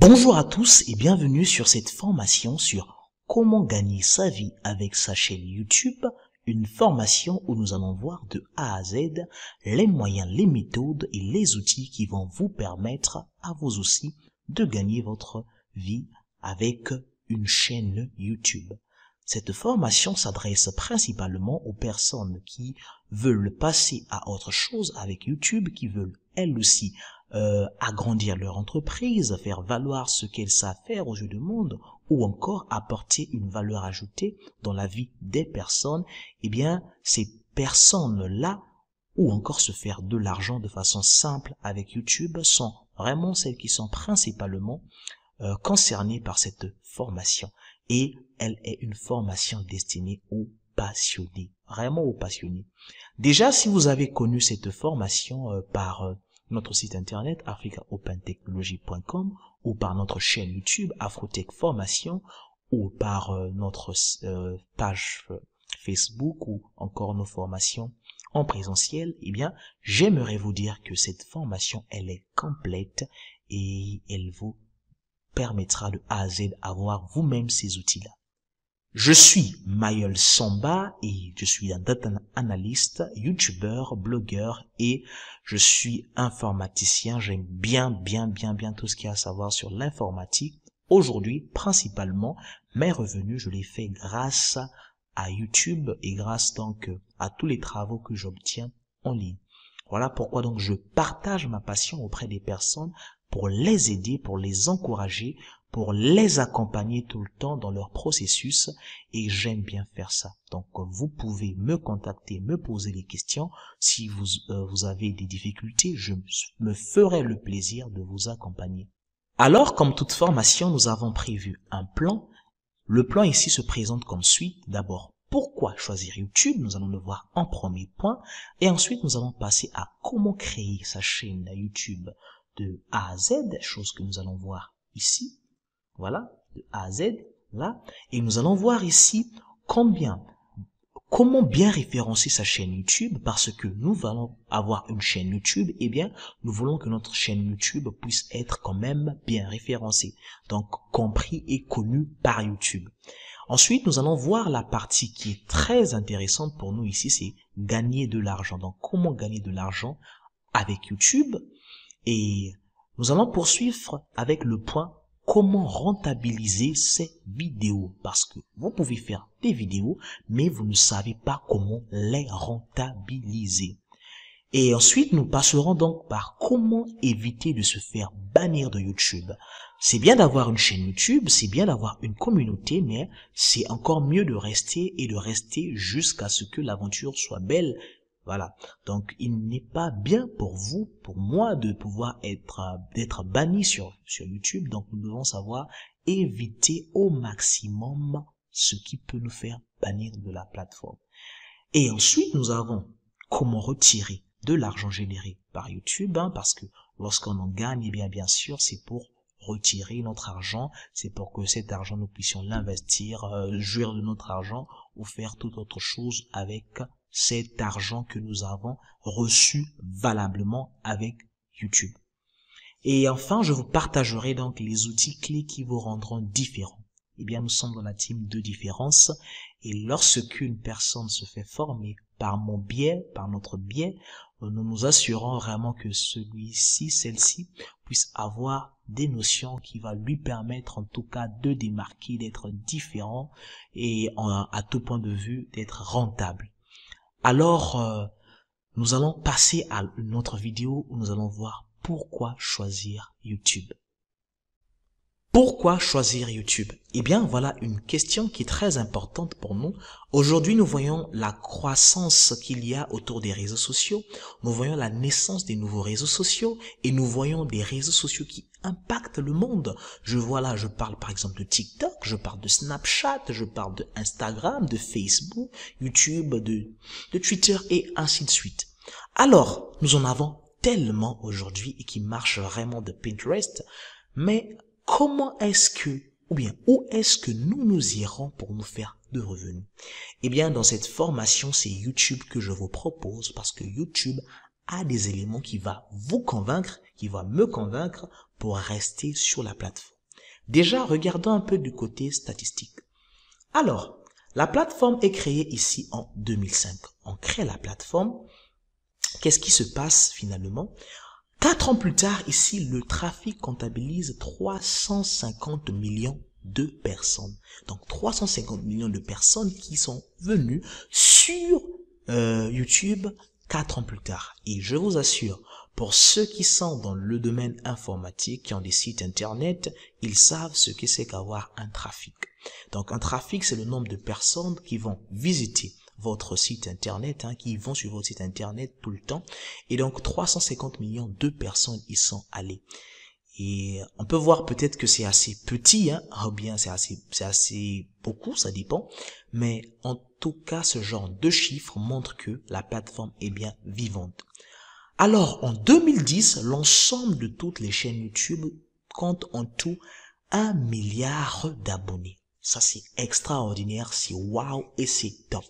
Bonjour à tous et bienvenue sur cette formation sur comment gagner sa vie avec sa chaîne YouTube, une formation où nous allons voir de A à Z les moyens, les méthodes et les outils qui vont vous permettre à vous aussi de gagner votre vie avec une chaîne YouTube. Cette formation s'adresse principalement aux personnes qui veulent passer à autre chose avec YouTube, qui veulent elles aussi agrandir leur entreprise, faire valoir ce qu'elles savent faire aux yeux du monde, ou encore apporter une valeur ajoutée dans la vie des personnes. Eh bien, ces personnes-là, ou encore se faire de l'argent de façon simple avec YouTube, sont vraiment celles qui sont principalement concernées par cette formation. Et elle est une formation destinée aux passionnés, vraiment aux passionnés. Déjà, si vous avez connu cette formation par notre site internet africaopentechnology.com ou par notre chaîne YouTube Afrotech Formation ou par notre page Facebook ou encore nos formations en présentiel, eh bien, j'aimerais vous dire que cette formation, elle est complète et elle vous permettra de A à Z avoir vous-même ces outils-là. Je suis Mayol Samba et je suis un data analyst, youtubeur, blogueur et je suis informaticien. J'aime bien tout ce qu'il y a à savoir sur l'informatique. Aujourd'hui, principalement, mes revenus, je les fais grâce à YouTube et grâce donc à tous les travaux que j'obtiens en ligne. Voilà pourquoi donc je partage ma passion auprès des personnes pour les aider, pour les encourager, pour les accompagner tout le temps dans leur processus et j'aime bien faire ça. Donc vous pouvez me contacter, me poser des questions. Si vous avez des difficultés, je me ferai le plaisir de vous accompagner. Alors, comme toute formation, nous avons prévu un plan. Le plan ici se présente comme suit. D'abord, pourquoi choisir YouTube? Nous allons le voir en premier point. Et ensuite, nous allons passer à comment créer sa chaîne YouTube de A à Z, chose que nous allons voir ici. Voilà, de A à Z, là. Et nous allons voir ici comment bien référencer sa chaîne YouTube, parce que nous allons avoir une chaîne YouTube, eh bien, nous voulons que notre chaîne YouTube puisse être quand même bien référencée, donc compris et connu par YouTube. Ensuite, nous allons voir la partie qui est très intéressante pour nous ici, c'est gagner de l'argent. Donc, comment gagner de l'argent avec YouTube? Et nous allons poursuivre avec le point comment rentabiliser ces vidéos, parce que vous pouvez faire des vidéos, mais vous ne savez pas comment les rentabiliser. Et ensuite, nous passerons donc par comment éviter de se faire bannir de YouTube. C'est bien d'avoir une chaîne YouTube, c'est bien d'avoir une communauté, mais c'est encore mieux de rester et de rester jusqu'à ce que l'aventure soit belle. Voilà. Donc, il n'est pas bien pour vous, pour moi, de pouvoir d'être banni sur YouTube. Donc, nous devons savoir éviter au maximum ce qui peut nous faire bannir de la plateforme. Et ensuite, nous avons comment retirer de l'argent généré par YouTube, parce que lorsqu'on en gagne, eh bien sûr, c'est pour retirer notre argent, c'est pour que cet argent, nous puissions l'investir, jouir de notre argent ou faire toute autre chose avec cet argent que nous avons reçu valablement avec YouTube. Et enfin, je vous partagerai donc les outils clés qui vous rendront différents. Eh bien, nous sommes dans la team de différence et lorsqu'une personne se fait former par mon biais, par notre biais, nous nous assurons vraiment que celui-ci, celle-ci puisse avoir des notions qui va lui permettre en tout cas de démarquer, d'être différent et à tout point de vue d'être rentable. Alors, nous allons passer à une autre vidéo où nous allons voir pourquoi choisir YouTube. Pourquoi choisir YouTube? Eh bien, voilà une question qui est très importante pour nous. Aujourd'hui, nous voyons la croissance qu'il y a autour des réseaux sociaux. Nous voyons la naissance des nouveaux réseaux sociaux et nous voyons des réseaux sociaux qui impactent le monde. Je parle par exemple de TikTok, je parle de Snapchat, je parle de Instagram, de Facebook, YouTube, de Twitter et ainsi de suite. Alors, nous en avons tellement aujourd'hui et qui marchent vraiment de Pinterest, mais comment est-ce que, ou bien où est-ce que nous irons pour nous faire de revenus? Eh bien, dans cette formation, c'est YouTube que je vous propose parce que YouTube a des éléments qui va vous convaincre, qui va me convaincre pour rester sur la plateforme. Déjà, regardons un peu du côté statistique. Alors, la plateforme est créée ici en 2005. On crée la plateforme. Qu'est-ce qui se passe finalement? 4 ans plus tard, ici, le trafic comptabilise 350 millions de personnes. Donc, 350 millions de personnes qui sont venues sur YouTube 4 ans plus tard. Et je vous assure, pour ceux qui sont dans le domaine informatique, qui ont des sites internet, ils savent ce que c'est qu'avoir un trafic. Donc, un trafic, c'est le nombre de personnes qui vont visiter votre site internet, qui vont sur votre site internet tout le temps. Et donc, 350 millions de personnes y sont allées. Et on peut voir peut-être que c'est assez petit, ou bien c'est assez beaucoup, ça dépend. Mais en tout cas, ce genre de chiffres montre que la plateforme est bien vivante. Alors, en 2010, l'ensemble de toutes les chaînes YouTube compte en tout 1 milliard d'abonnés. Ça, c'est extraordinaire, c'est waouh et c'est top.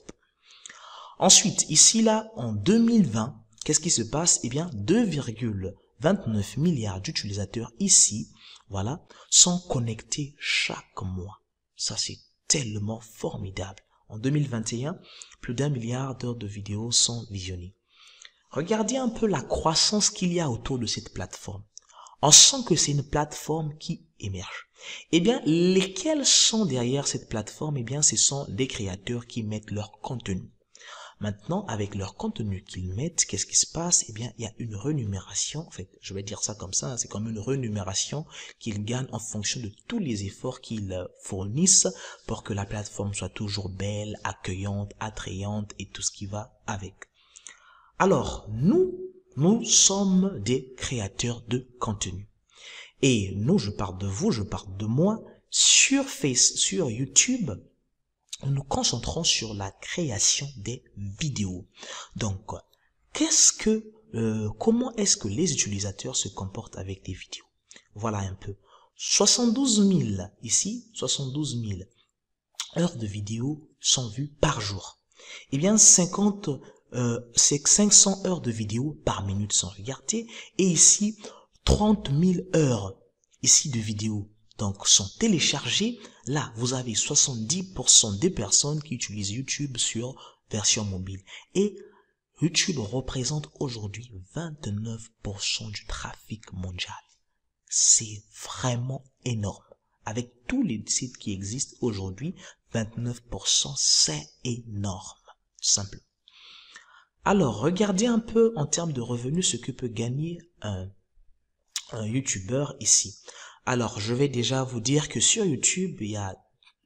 Ensuite, ici, là, en 2020, qu'est-ce qui se passe? Eh bien, 2,29 milliards d'utilisateurs ici, voilà, sont connectés chaque mois. Ça, c'est tellement formidable. En 2021, plus d'1 milliard d'heures de vidéos sont visionnées. Regardez un peu la croissance qu'il y a autour de cette plateforme. On sent que c'est une plateforme qui émerge. Eh bien, lesquels sont derrière cette plateforme? Eh bien, ce sont des créateurs qui mettent leur contenu. Maintenant, avec leur contenu qu'ils mettent, qu'est-ce qui se passe? Eh bien, il y a une rémunération. En fait, je vais dire ça comme ça, c'est comme une rémunération qu'ils gagnent en fonction de tous les efforts qu'ils fournissent pour que la plateforme soit toujours belle, accueillante, attrayante et tout ce qui va avec. Alors, nous sommes des créateurs de contenu. Et nous, je parle de vous, je parle de moi, sur YouTube, nous nous concentrons sur la création des vidéos. Donc, comment est-ce que les utilisateurs se comportent avec des vidéos? Voilà un peu. 72 000, ici, 72 000 heures de vidéos sont vues par jour. Eh bien, c'est 500 heures de vidéos par minute sont regardées. Et ici, 30 000 heures ici de vidéos donc sont téléchargées. Là, vous avez 70% des personnes qui utilisent YouTube sur version mobile. Et YouTube représente aujourd'hui 29% du trafic mondial. C'est vraiment énorme. Avec tous les sites qui existent aujourd'hui, 29%, c'est énorme. Simple. Alors, regardez un peu en termes de revenus ce que peut gagner un YouTuber ici. Alors, je vais déjà vous dire que sur YouTube, il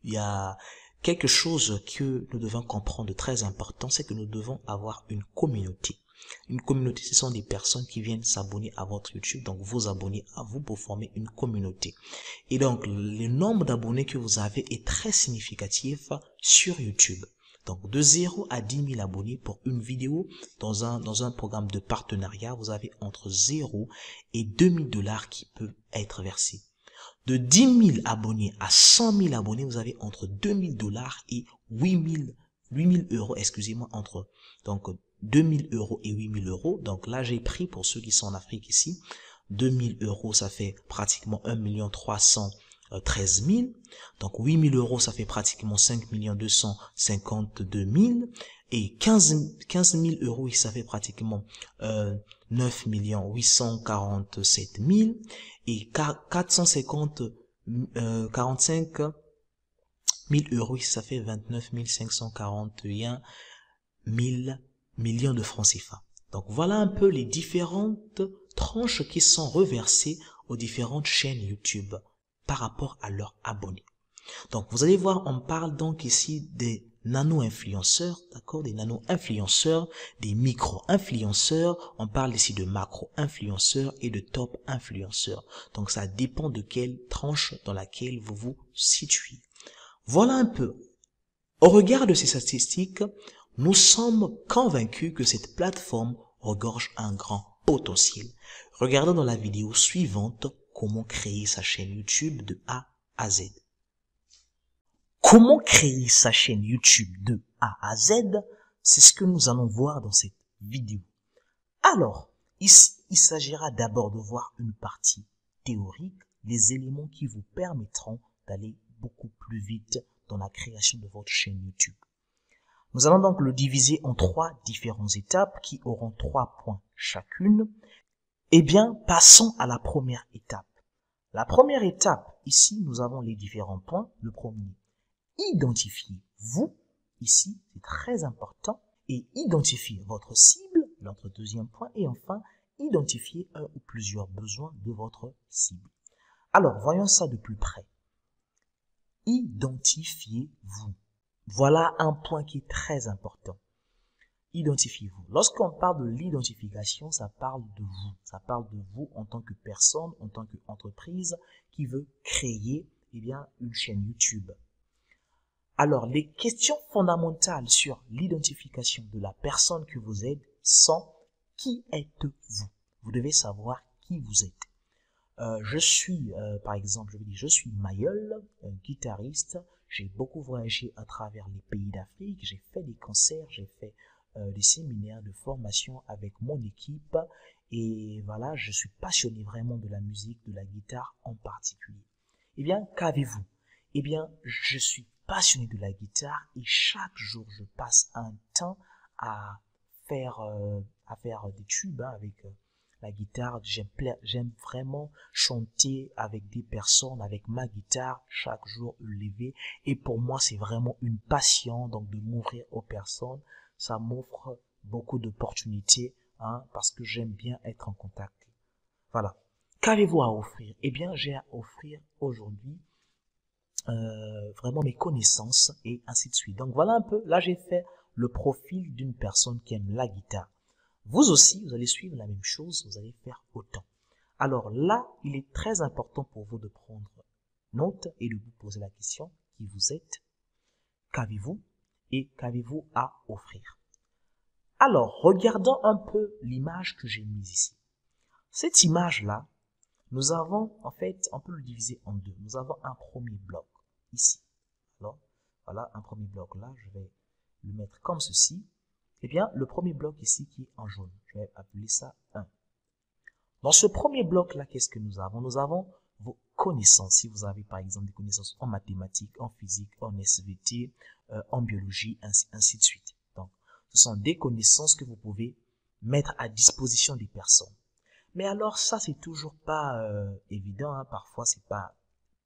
y a quelque chose que nous devons comprendre de très important, c'est que nous devons avoir une communauté. Une communauté, ce sont des personnes qui viennent s'abonner à votre YouTube, donc vous abonner à vous pour former une communauté. Et donc, le nombre d'abonnés que vous avez est très significatif sur YouTube. Donc, de 0 à 10 000 abonnés pour une vidéo dans un programme de partenariat, vous avez entre 0 et 2 000 $ qui peuvent être versés. De 10 000 abonnés à 100 000 abonnés, vous avez entre 2 000 $ et 8 000 euros, excusez-moi, entre donc 2 000 euros et 8 000 euros. Donc là, j'ai pris pour ceux qui sont en Afrique ici, 2 000 euros, ça fait pratiquement 1 313 000. Donc 8 000 euros, ça fait pratiquement 5 252 000. Et 15 000 euros, ça fait pratiquement 9 847 000. Et 45 000 euros, ça fait 29 541 000 millions de francs CFA. Donc voilà un peu les différentes tranches qui sont reversées aux différentes chaînes YouTube par rapport à leurs abonnés. Donc vous allez voir, on parle donc ici des nano-influenceurs, d'accord, des nano-influenceurs, des micro-influenceurs, on parle ici de macro-influenceurs et de top-influenceurs. Donc ça dépend de quelle tranche dans laquelle vous vous situez. Voilà un peu. Au regard de ces statistiques, nous sommes convaincus que cette plateforme regorge un grand potentiel. Regardons dans la vidéo suivante comment créer sa chaîne YouTube de A à Z. Comment créer sa chaîne YouTube de A à Z? C'est ce que nous allons voir dans cette vidéo. Alors, ici, il s'agira d'abord de voir une partie théorique les éléments qui vous permettront d'aller beaucoup plus vite dans la création de votre chaîne YouTube. Nous allons donc le diviser en 3 différentes étapes qui auront 3 points chacune. Eh bien, passons à la première étape. La première étape, ici, nous avons les différents points. Le premier, identifiez vous. Ici, c'est très important. Et identifiez votre cible, notre deuxième point. Et enfin, identifiez un ou plusieurs besoins de votre cible. Alors, voyons ça de plus près. Identifiez-vous. Voilà un point qui est très important. Identifiez-vous. Lorsqu'on parle de l'identification, ça parle de vous. Ça parle de vous en tant que personne, en tant qu'entreprise qui veut créer une chaîne YouTube. Alors, les questions fondamentales sur l'identification de la personne que vous êtes sont: qui êtes-vous? Vous devez savoir qui vous êtes. Je suis, par exemple, je suis Mayol, un guitariste. J'ai beaucoup voyagé à travers les pays d'Afrique. J'ai fait des concerts, j'ai fait des séminaires de formation avec mon équipe. Et voilà, je suis passionné vraiment de la musique, de la guitare en particulier. Eh bien, qu'avez-vous? Eh bien, je suis passionné de la guitare et chaque jour, je passe un temps à faire des tubes avec la guitare. J'aime vraiment chanter avec des personnes, avec ma guitare, chaque jour lever. Et pour moi, c'est vraiment une passion, donc de m'ouvrir aux personnes. Ça m'offre beaucoup d'opportunités, parce que j'aime bien être en contact. Voilà. Qu'avez-vous à offrir? Eh bien, j'ai à offrir aujourd'hui vraiment mes connaissances et ainsi de suite. Donc voilà un peu, là j'ai fait le profil d'une personne qui aime la guitare. Vous aussi, vous allez suivre la même chose, vous allez faire autant. Alors là, il est très important pour vous de prendre note et de vous poser la question: qui vous êtes, qu'avez-vous et qu'avez-vous à offrir? Alors, regardons un peu l'image que j'ai mise ici. Cette image-là, nous avons, en fait, on peut le diviser en deux. Nous avons un premier bloc ici. Alors, voilà, un premier bloc là, je vais le mettre comme ceci. Eh bien, le premier bloc ici qui est en jaune, je vais appeler ça 1. Dans ce premier bloc-là, qu'est-ce que nous avons? Nous avons vos connaissances. Si vous avez par exemple des connaissances en mathématiques, en physique, en SVT, en biologie, ainsi de suite. Donc, ce sont des connaissances que vous pouvez mettre à disposition des personnes. Mais alors ça, c'est toujours pas évident, parfois c'est pas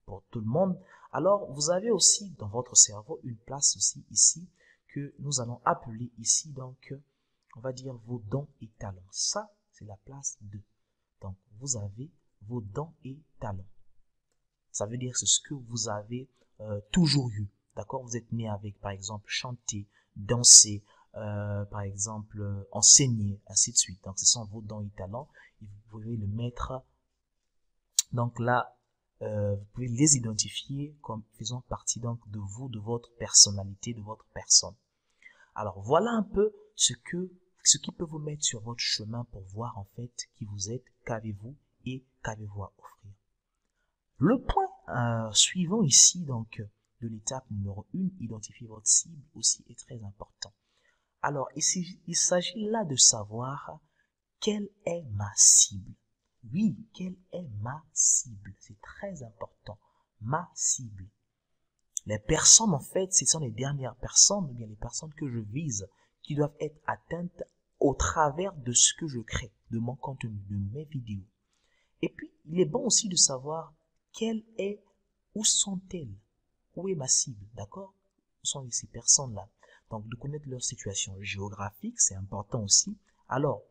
pour tout le monde. Alors, vous avez aussi dans votre cerveau une place aussi ici que nous allons appeler ici, donc, on va dire vos dons et talents. Ça, c'est la place 2. Donc, vous avez vos dons et talents. Ça veut dire c'est ce que vous avez toujours eu. D'accord? Vous êtes né avec, par exemple, chanter, danser, par exemple, enseigner, ainsi de suite. Donc, ce sont vos dons et talents. Et vous pouvez le mettre. Donc là, vous pouvez les identifier comme faisant partie donc de vous, de votre personnalité, de votre personne. Alors, voilà un peu ce qui peut vous mettre sur votre chemin pour voir en fait qui vous êtes, qu'avez-vous et qu'avez-vous à offrir. Le point suivant ici, donc, de l'étape numéro 1, identifier votre cible aussi est très important. Alors, il s'agit là de savoir quelle est ma cible. Oui, quelle est ma cible? C'est très important. Ma cible. Les personnes, en fait, ce sont les dernières personnes, ou bien les personnes que je vise, qui doivent être atteintes au travers de ce que je crée, de mon contenu, de mes vidéos. Et puis, il est bon aussi de savoir où sont-elles? Où est ma cible? D'accord? Où sont ces personnes-là? Donc, de connaître leur situation géographique, c'est important aussi. Alors,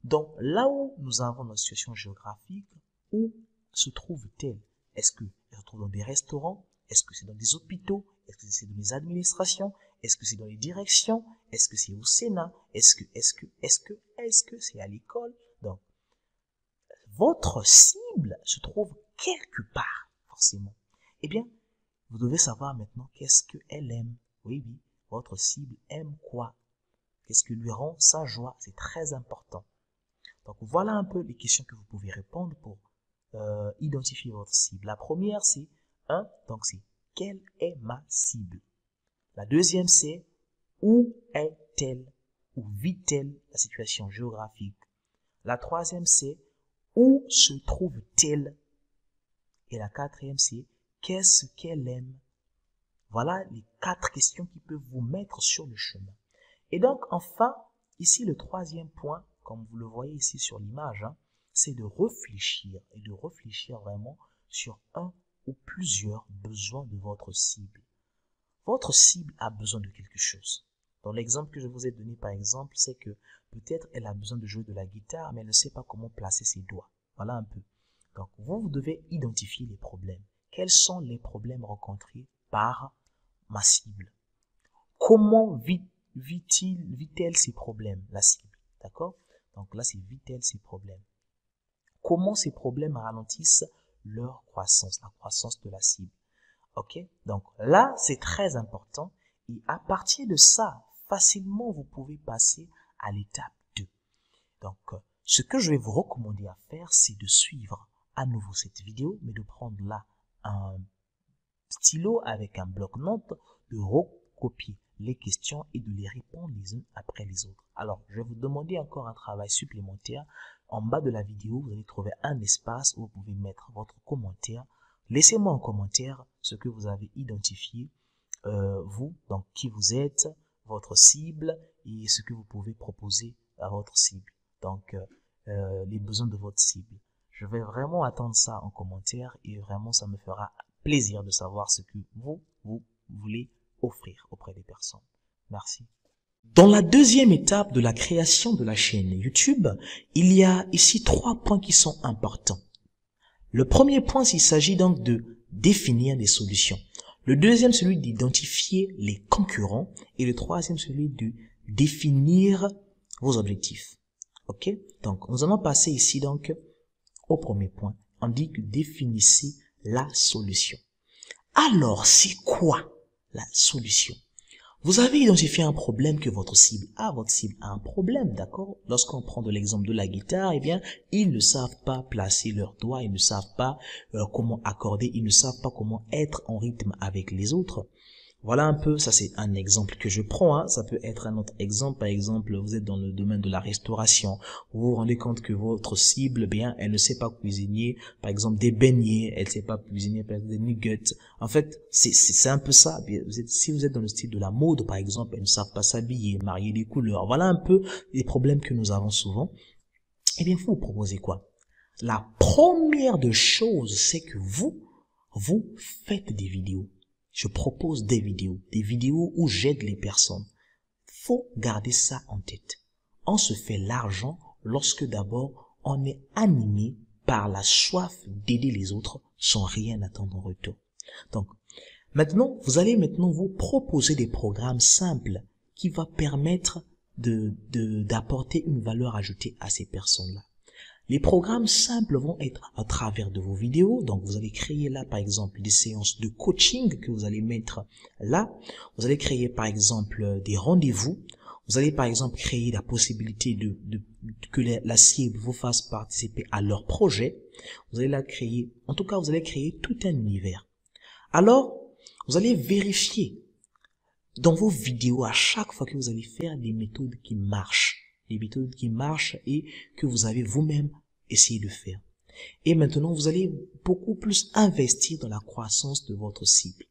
donc, là où nous avons notre situation géographique, où se trouve-t-elle? Est-ce qu'elle se trouve dans des restaurants? Est-ce que c'est dans des hôpitaux? Est-ce que c'est dans les administrations? Est-ce que c'est dans les directions? Est-ce que c'est au Sénat? Est-ce que c'est à l'école? Donc, votre cible se trouve quelque part, forcément. Eh bien, vous devez savoir maintenant qu'est-ce qu'elle aime. Oui, votre cible aime quoi? Qu'est-ce qui lui rend sa joie? C'est très important. Donc, voilà un peu les questions que vous pouvez répondre pour identifier votre cible. La première, c'est donc c'est quelle est ma cible? La deuxième, c'est où est-elle? Où vit-elle? La situation géographique. La troisième, c'est où se trouve-t-elle? Et la quatrième, c'est qu'est-ce qu'elle aime? Voilà les 4 questions qui peuvent vous mettre sur le chemin. Et donc, enfin, ici, le troisième point, comme vous le voyez ici sur l'image, hein, c'est de réfléchir et de réfléchir vraiment sur un ou plusieurs besoins de votre cible. Votre cible a besoin de quelque chose. Dans l'exemple que je vous ai donné, par exemple, c'est que peut-être elle a besoin de jouer de la guitare, mais elle ne sait pas comment placer ses doigts. Voilà un peu. Donc, vous devez identifier les problèmes. Quels sont les problèmes rencontrés par ma cible? Comment vit-elle ces problèmes, la cible? D'accord? Donc là, c'est vit-elle ces problèmes? Comment ces problèmes ralentissent leur croissance, la croissance de la cible? Ok? Donc là, c'est très important. Et à partir de ça, facilement, vous pouvez passer à l'étape 2. Donc, ce que je vais vous recommander à faire, c'est de suivre à nouveau cette vidéo, mais de prendre là un stylo avec un bloc-notes, de recopier les questions et de les répondre les unes après les autres. Alors, je vais vous demander encore un travail supplémentaire. En bas de la vidéo, vous allez trouver un espace où vous pouvez mettre votre commentaire. Laissez-moi en commentaire ce que vous avez identifié, vous, donc qui vous êtes, votre cible et ce que vous pouvez proposer à votre cible. Donc, les besoins de votre cible. Je vais vraiment attendre ça en commentaire et vraiment ça me fera plaisir de savoir ce que vous voulez offrir auprès des personnes. Merci. Dans la deuxième étape de la création de la chaîne YouTube, il y a ici 3 points qui sont importants. Le premier point, il s'agit donc de définir des solutions. Le deuxième, celui d'identifier les concurrents. Et le troisième, celui de définir vos objectifs. Ok? Donc, nous allons passer ici donc au premier point. On dit que définissez la solution. Alors, c'est quoi la solution? Vous avez identifié un problème que votre cible a. Votre cible a un problème, d'accord? Lorsqu'on prend de l'exemple de la guitare, eh bien, ils ne savent pas placer leurs doigts, ils ne savent pas comment accorder, ils ne savent pas comment être en rythme avec les autres. Voilà un peu, ça c'est un exemple que je prends, hein. Ça peut être un autre exemple. Par exemple, vous êtes dans le domaine de la restauration. Vous vous rendez compte que votre cible, bien, elle ne sait pas cuisiner, par exemple, des beignets, elle ne sait pas cuisiner, par exemple, des nuggets. En fait, c'est un peu ça. Si vous êtes dans le style de la mode, par exemple, elles ne savent pas s'habiller, marier les couleurs. Voilà un peu les problèmes que nous avons souvent. Eh bien, vous proposez quoi? La première des choses, c'est que vous faites des vidéos. Je propose des vidéos où j'aide les personnes. Faut garder ça en tête. On se fait l'argent lorsque d'abord on est animé par la soif d'aider les autres sans rien attendre en retour. Donc, vous allez vous proposer des programmes simples qui vont permettre d'apporter une valeur ajoutée à ces personnes-là. Les programmes simples vont être à travers de vos vidéos. Donc, vous allez créer là, par exemple, des séances de coaching que vous allez mettre là. Vous allez créer, par exemple, des rendez-vous. Vous allez, par exemple, créer la possibilité que la cible vous fasse participer à leur projet. Vous allez la créer, en tout cas, vous allez créer tout un univers. Alors, vous allez vérifier dans vos vidéos à chaque fois que vous allez faire des méthodes qui marchent. Les méthodes qui marchent et que vous avez vous-même essayé de faire. Et maintenant, vous allez beaucoup plus investir dans la croissance de votre cible.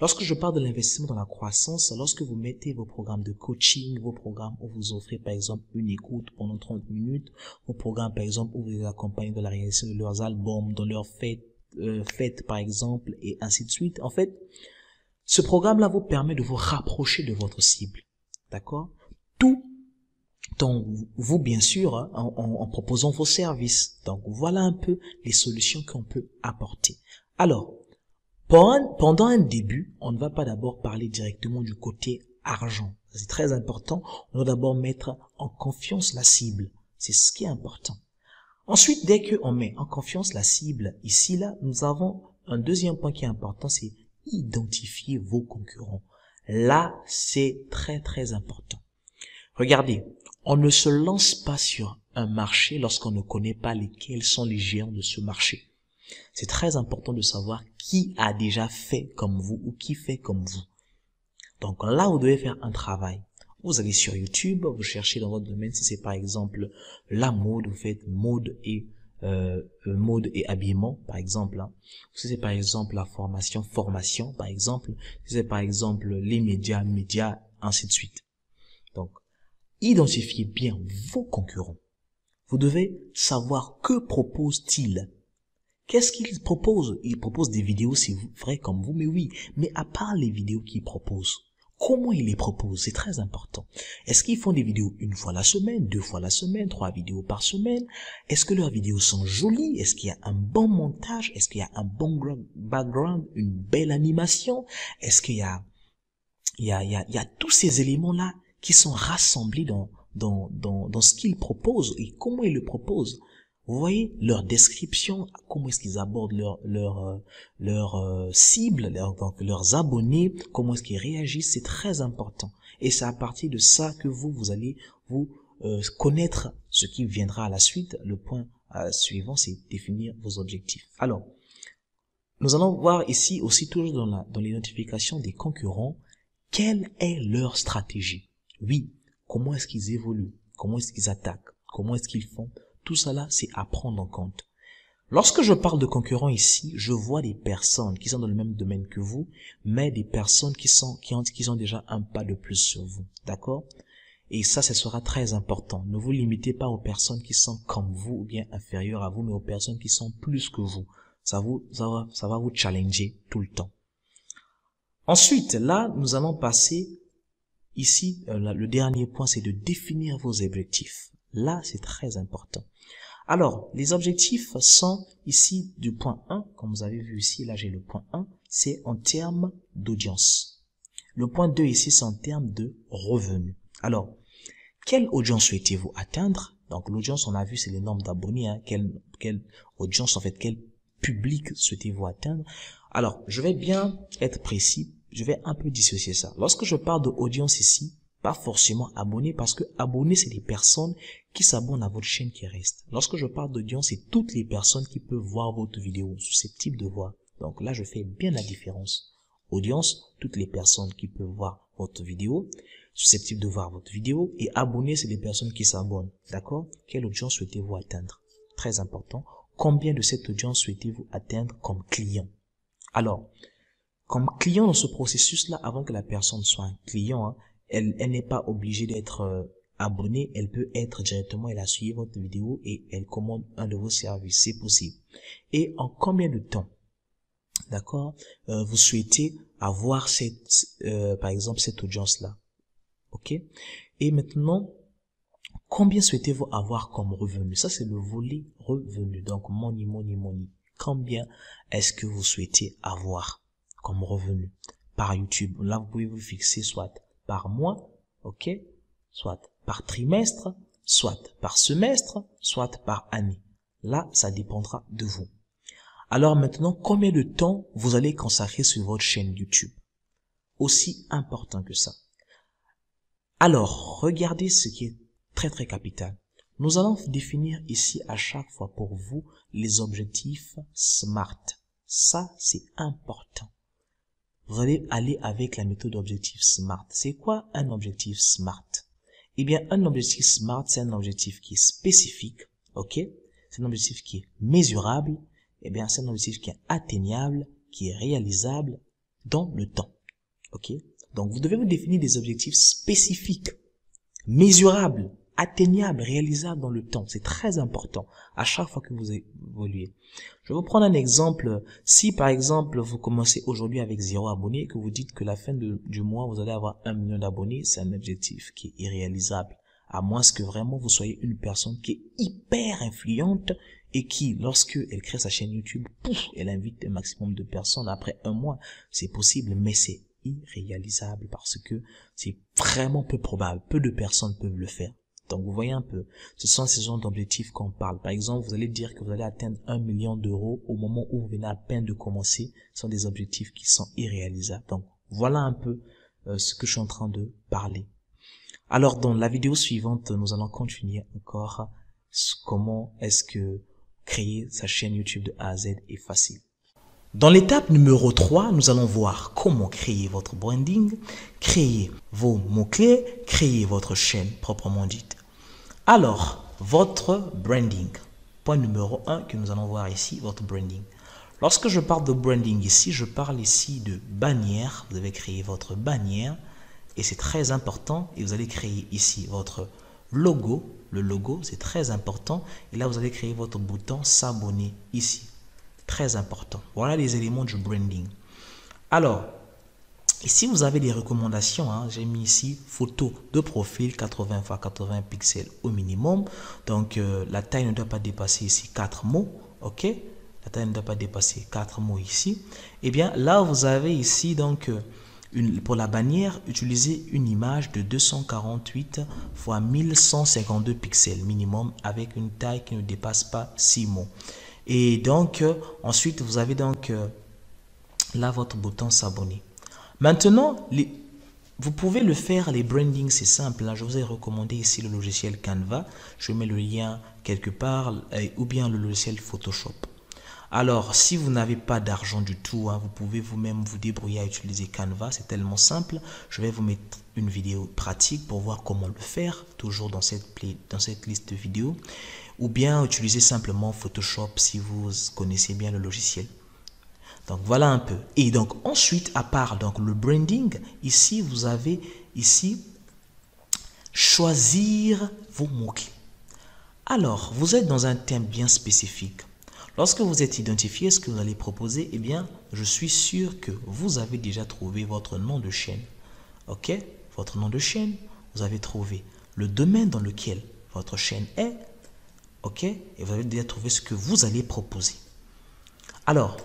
Lorsque je parle de l'investissement dans la croissance, lorsque vous mettez vos programmes de coaching, vos programmes où vous offrez par exemple une écoute pendant 30 minutes, vos programmes par exemple où vous les accompagnez dans la réalisation de leurs albums, dans leurs fêtes par exemple, et ainsi de suite. En fait, ce programme-là vous permet de vous rapprocher de votre cible. D'accord? Tout donc, vous, bien sûr, hein, en proposant vos services. Donc, voilà un peu les solutions qu'on peut apporter. Alors, pendant un début, on ne va pas d'abord parler directement du côté argent. C'est très important. On doit d'abord mettre en confiance la cible. C'est ce qui est important. Ensuite, dès qu'on met en confiance la cible, ici, là, nous avons un deuxième point qui est important, c'est identifier vos concurrents. Là, c'est très, très important. Regardez, on ne se lance pas sur un marché lorsqu'on ne connaît pas lesquels sont les géants de ce marché. C'est très important de savoir qui a déjà fait comme vous ou qui fait comme vous. Donc là, vous devez faire un travail. Vous allez sur YouTube, vous cherchez dans votre domaine, si c'est par exemple la mode, vous faites mode et mode et habillement, par exemple. Hein. Si c'est par exemple la formation, par exemple. Si c'est par exemple les médias, ainsi de suite. Donc, identifiez bien vos concurrents. Vous devez savoir que propose-t-il. Qu'est-ce qu'il propose? Il propose des vidéos, c'est vrai comme vous, mais oui. Mais à part les vidéos qu'il propose, comment il les propose? C'est très important. Est-ce qu'ils font des vidéos une fois la semaine, 2 fois la semaine, 3 vidéos par semaine? Est-ce que leurs vidéos sont jolies? Est-ce qu'il y a un bon montage? Est-ce qu'il y a un bon background, une belle animation? Est-ce qu'il y a tous ces éléments-là qui sont rassemblés dans ce qu'ils proposent et comment ils le proposent? Vous voyez leur description, comment est-ce qu'ils abordent leur cible, leurs abonnés, comment est-ce qu'ils réagissent, c'est très important. Et c'est à partir de ça que vous allez vous connaître ce qui viendra à la suite. Le point suivant, c'est définir vos objectifs. Alors, nous allons voir ici aussi toujours dans l'identification des concurrents, quelle est leur stratégie? Oui, comment est-ce qu'ils évoluent? Comment est-ce qu'ils attaquent? Comment est-ce qu'ils font? Tout cela, c'est à prendre en compte. Lorsque je parle de concurrents ici, je vois des personnes qui sont dans le même domaine que vous, mais des personnes qui ont déjà un pas de plus sur vous. D'accord? Et ça, ce sera très important. Ne vous limitez pas aux personnes qui sont comme vous ou bien inférieures à vous, mais aux personnes qui sont plus que vous. Ça va vous challenger tout le temps. Ensuite, là, nous allons passer ici, le dernier point, c'est de définir vos objectifs. Là, c'est très important. Alors, les objectifs sont ici du point 1, comme vous avez vu ici, là j'ai le point 1, c'est en termes d'audience. Le point 2 ici, c'est en termes de revenus. Alors, quelle audience souhaitez-vous atteindre? Donc, l'audience, on a vu, c'est les nombres d'abonnés. Hein. Quelle audience, en fait, quel public souhaitez-vous atteindre? Alors, je vais bien être précis, je vais un peu dissocier ça. Lorsque je parle d'audience ici, pas forcément abonnés, parce que abonnés, c'est les personnes qui s'abonnent à votre chaîne qui restent. Lorsque je parle d'audience, c'est toutes les personnes qui peuvent voir votre vidéo, susceptibles de voir. Donc là, je fais bien la différence. Audience, toutes les personnes qui peuvent voir votre vidéo, susceptibles de voir votre vidéo, et abonnés, c'est les personnes qui s'abonnent. D'accord? Quelle audience souhaitez-vous atteindre? Très important. Combien de cette audience souhaitez-vous atteindre comme client? Alors, comme client dans ce processus-là, avant que la personne soit un client, hein, elle n'est pas obligée d'être abonnée, elle peut être directement, elle a suivi votre vidéo et elle commande un de vos services, c'est possible. Et en combien de temps, d'accord, vous souhaitez avoir par exemple, cette audience-là, ok? Et maintenant, combien souhaitez-vous avoir comme revenu? Ça, c'est le volet revenu, donc money. Combien est-ce que vous souhaitez avoir comme revenu par YouTube? Là, vous pouvez vous fixer soit par mois, ok, soit par trimestre, soit par semestre, soit par année. Là, ça dépendra de vous. Alors maintenant, combien de temps vous allez consacrer sur votre chaîne YouTube? Aussi important que ça. Alors, regardez ce qui est très capital. Nous allons définir ici à chaque fois pour vous les objectifs SMART. Ça, c'est important. Vous allez aller avec la méthode objectif SMART. C'est quoi un objectif SMART? Eh bien, un objectif SMART, c'est un objectif qui est spécifique, ok? C'est un objectif qui est mesurable. Eh bien, c'est un objectif qui est atteignable, qui est réalisable dans le temps, ok? Donc, vous devez vous définir des objectifs spécifiques, mesurables, atteignables, réalisables dans le temps. C'est très important à chaque fois que vous évoluez. Je vais vous prendre un exemple. Si par exemple vous commencez aujourd'hui avec 0 abonnés et que vous dites que la fin du mois vous allez avoir 1 million d'abonnés, c'est un objectif qui est irréalisable. À moins que vraiment vous soyez une personne qui est hyper influente et qui, lorsque elle crée sa chaîne YouTube, pouf, elle invite un maximum de personnes après un mois. C'est possible, mais c'est irréalisable parce que c'est vraiment peu probable. Peu de personnes peuvent le faire. Donc, vous voyez un peu, ce sont ces genres d'objectifs qu'on parle. Par exemple, vous allez dire que vous allez atteindre 1 million d'euros au moment où vous venez à peine de commencer. Ce sont des objectifs qui sont irréalisables. Donc, voilà un peu ce que je suis en train de parler. Alors, dans la vidéo suivante, nous allons continuer encore comment est-ce que créer sa chaîne YouTube de A à Z est facile. Dans l'étape numéro 3, nous allons voir comment créer votre branding, créer vos mots-clés, créer votre chaîne proprement dite. Alors, votre branding. Point numéro 1 que nous allons voir ici, votre branding. Lorsque je parle de branding ici, je parle ici de bannière. Vous avez créé votre bannière et c'est très important. Et vous allez créer ici votre logo. Le logo, c'est très important. Et là, vous allez créer votre bouton s'abonner ici. Très important. Voilà les éléments du branding. Alors, ici, vous avez des recommandations. J'ai mis ici photo de profil 80 x 80 pixels au minimum. Donc, la taille ne doit pas dépasser ici 4 mots. OK? La taille ne doit pas dépasser 4 mots ici. Et bien, là, vous avez ici, donc, pour la bannière, utilisez une image de 248 x 1152 pixels minimum avec une taille qui ne dépasse pas 6 mots. Et donc, ensuite, vous avez donc là votre bouton s'abonner. Maintenant, vous pouvez le faire, les brandings, c'est simple. Là, je vous ai recommandé ici le logiciel Canva. Je mets le lien quelque part, ou bien le logiciel Photoshop. Alors, si vous n'avez pas d'argent du tout, vous pouvez vous-même vous débrouiller à utiliser Canva. C'est tellement simple. Je vais vous mettre une vidéo pratique pour voir comment le faire, toujours dans cette liste de vidéos. Ou bien utiliser simplement Photoshop si vous connaissez bien le logiciel. Donc voilà un peu. Et donc ensuite, à part donc le branding, ici vous avez ici choisir vos mots-clés. Alors, vous êtes dans un thème bien spécifique. Lorsque vous êtes identifié, ce que vous allez proposer, eh bien, je suis sûr que vous avez déjà trouvé votre nom de chaîne. OK? Votre nom de chaîne, vous avez trouvé le domaine dans lequel votre chaîne est. OK? Et vous avez déjà trouvé ce que vous allez proposer. Alors,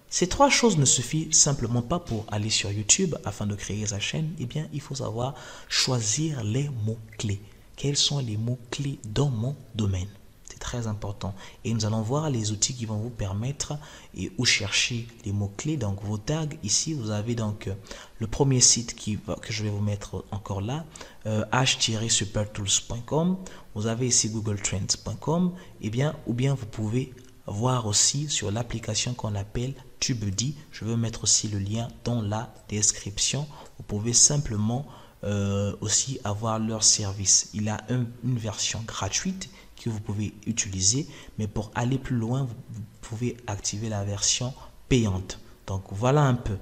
ces trois choses ne suffisent simplement pas pour aller sur YouTube afin de créer sa chaîne. Eh bien, il faut savoir choisir les mots-clés. Quels sont les mots-clés dans mon domaine? C'est très important. Et nous allons voir les outils qui vont vous permettre et où chercher les mots-clés. Donc, vos tags, ici, vous avez donc le premier site que je vais vous mettre encore là, h-supertools.com. Vous avez ici googletrends.com. Eh bien, ou bien vous pouvez voir aussi sur l'application qu'on appelle TubeBuddy. Je vais mettre aussi le lien dans la description. Vous pouvez simplement aussi avoir leur service. Il a une version gratuite que vous pouvez utiliser, mais pour aller plus loin, vous pouvez activer la version payante. Donc voilà un peu.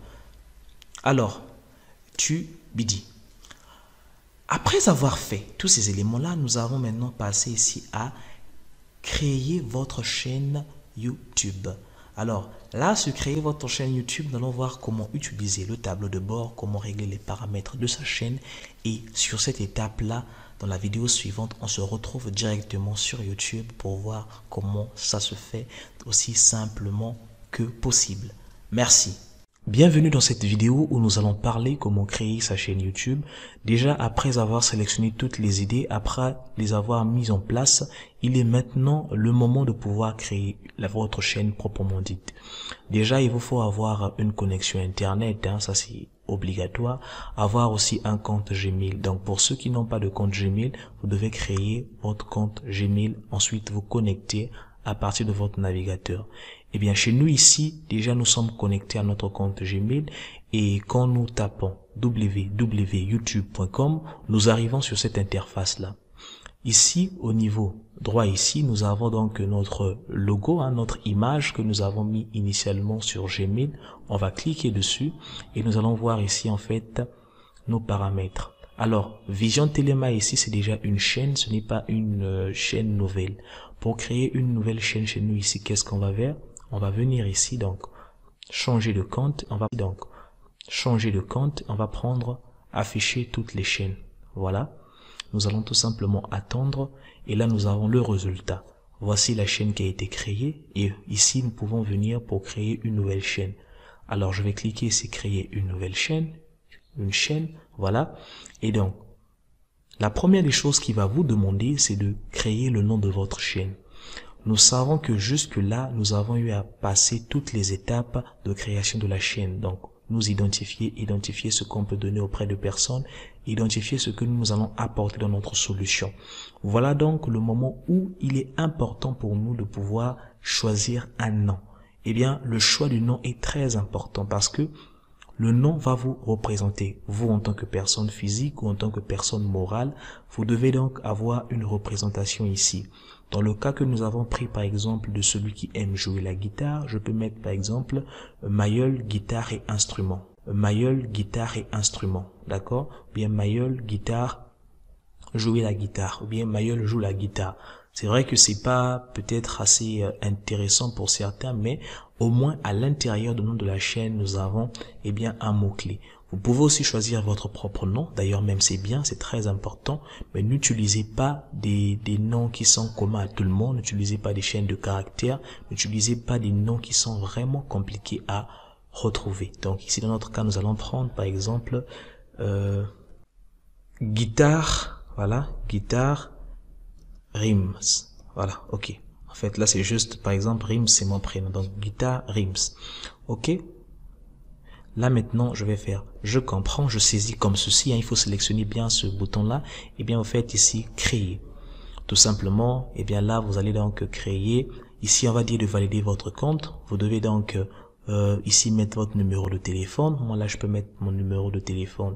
Alors, TubeBuddy. Après avoir fait tous ces éléments-là, nous avons maintenant passé ici à créer votre chaîne YouTube. Alors là, sur créer votre chaîne YouTube, nous allons voir comment utiliser le tableau de bord, comment régler les paramètres de sa chaîne. Et sur cette étape-là, dans la vidéo suivante, on se retrouve directement sur YouTube pour voir comment ça se fait aussi simplement que possible. Merci. Bienvenue dans cette vidéo où nous allons parler comment créer sa chaîne YouTube. Déjà, après avoir sélectionné toutes les idées, après les avoir mises en place, il est maintenant le moment de pouvoir créer votre chaîne proprement dite. Déjà, il vous faut avoir une connexion Internet, ça c'est obligatoire. Avoir aussi un compte Gmail. Donc pour ceux qui n'ont pas de compte Gmail, vous devez créer votre compte Gmail, ensuite vous connecter à partir de votre navigateur. Eh bien, chez nous ici, déjà nous sommes connectés à notre compte Gmail et quand nous tapons www.youtube.com, nous arrivons sur cette interface-là. Ici, au niveau droit ici, nous avons donc notre logo, notre image que nous avons mis initialement sur Gmail. On va cliquer dessus et nous allons voir ici en fait nos paramètres. Alors, Vision Téléma ici, c'est déjà une chaîne, ce n'est pas une chaîne nouvelle. Pour créer une nouvelle chaîne chez nous ici, qu'est-ce qu'on va faire? On va venir ici, donc, changer de compte. On va donc changer de compte. On va prendre afficher toutes les chaînes. Voilà. Nous allons tout simplement attendre. Et là, nous avons le résultat. Voici la chaîne qui a été créée. Et ici, nous pouvons venir pour créer une nouvelle chaîne. Alors, je vais cliquer ici, créer une nouvelle chaîne. Une chaîne. Voilà. Et donc, la première des choses qu'il va vous demander, c'est de créer le nom de votre chaîne. Nous savons que jusque-là, nous avons eu à passer toutes les étapes de création de la chaîne. Donc, nous identifier ce qu'on peut donner auprès de personnes, identifier ce que nous allons apporter dans notre solution. Voilà donc le moment où il est important pour nous de pouvoir choisir un nom. Eh bien, le choix du nom est très important parce que le nom va vous représenter. Vous, en tant que personne physique ou en tant que personne morale, vous devez donc avoir une représentation ici. Dans le cas que nous avons pris par exemple de celui qui aime jouer la guitare, je peux mettre par exemple Mayol, guitare et instrument. Mayol, guitare et instrument, d'accord? Bien Mayol, guitare, jouer la guitare, ou bien Mayol joue la guitare. C'est vrai que c'est pas peut-être assez intéressant pour certains, mais au moins à l'intérieur du nom de la chaîne, nous avons bien un mot-clé. Vous pouvez aussi choisir votre propre nom. D'ailleurs, même c'est bien, c'est très important. Mais n'utilisez pas des noms qui sont communs à tout le monde. N'utilisez pas des chaînes de caractères. N'utilisez pas des noms qui sont vraiment compliqués à retrouver. Donc ici, dans notre cas, nous allons prendre par exemple guitare. Voilà, guitare, Rims. Voilà, ok. En fait, là, c'est juste, par exemple, Rims, c'est mon prénom. Donc, guitare, Rims. Ok. Là, maintenant, je vais faire, je comprends, je saisis comme ceci. Hein, il faut sélectionner bien ce bouton-là. Et bien, vous faites ici, créer. Tout simplement, et bien là, vous allez donc créer. Ici, on va dire de valider votre compte. Vous devez donc, ici, mettre votre numéro de téléphone. Moi, là, je peux mettre mon numéro de téléphone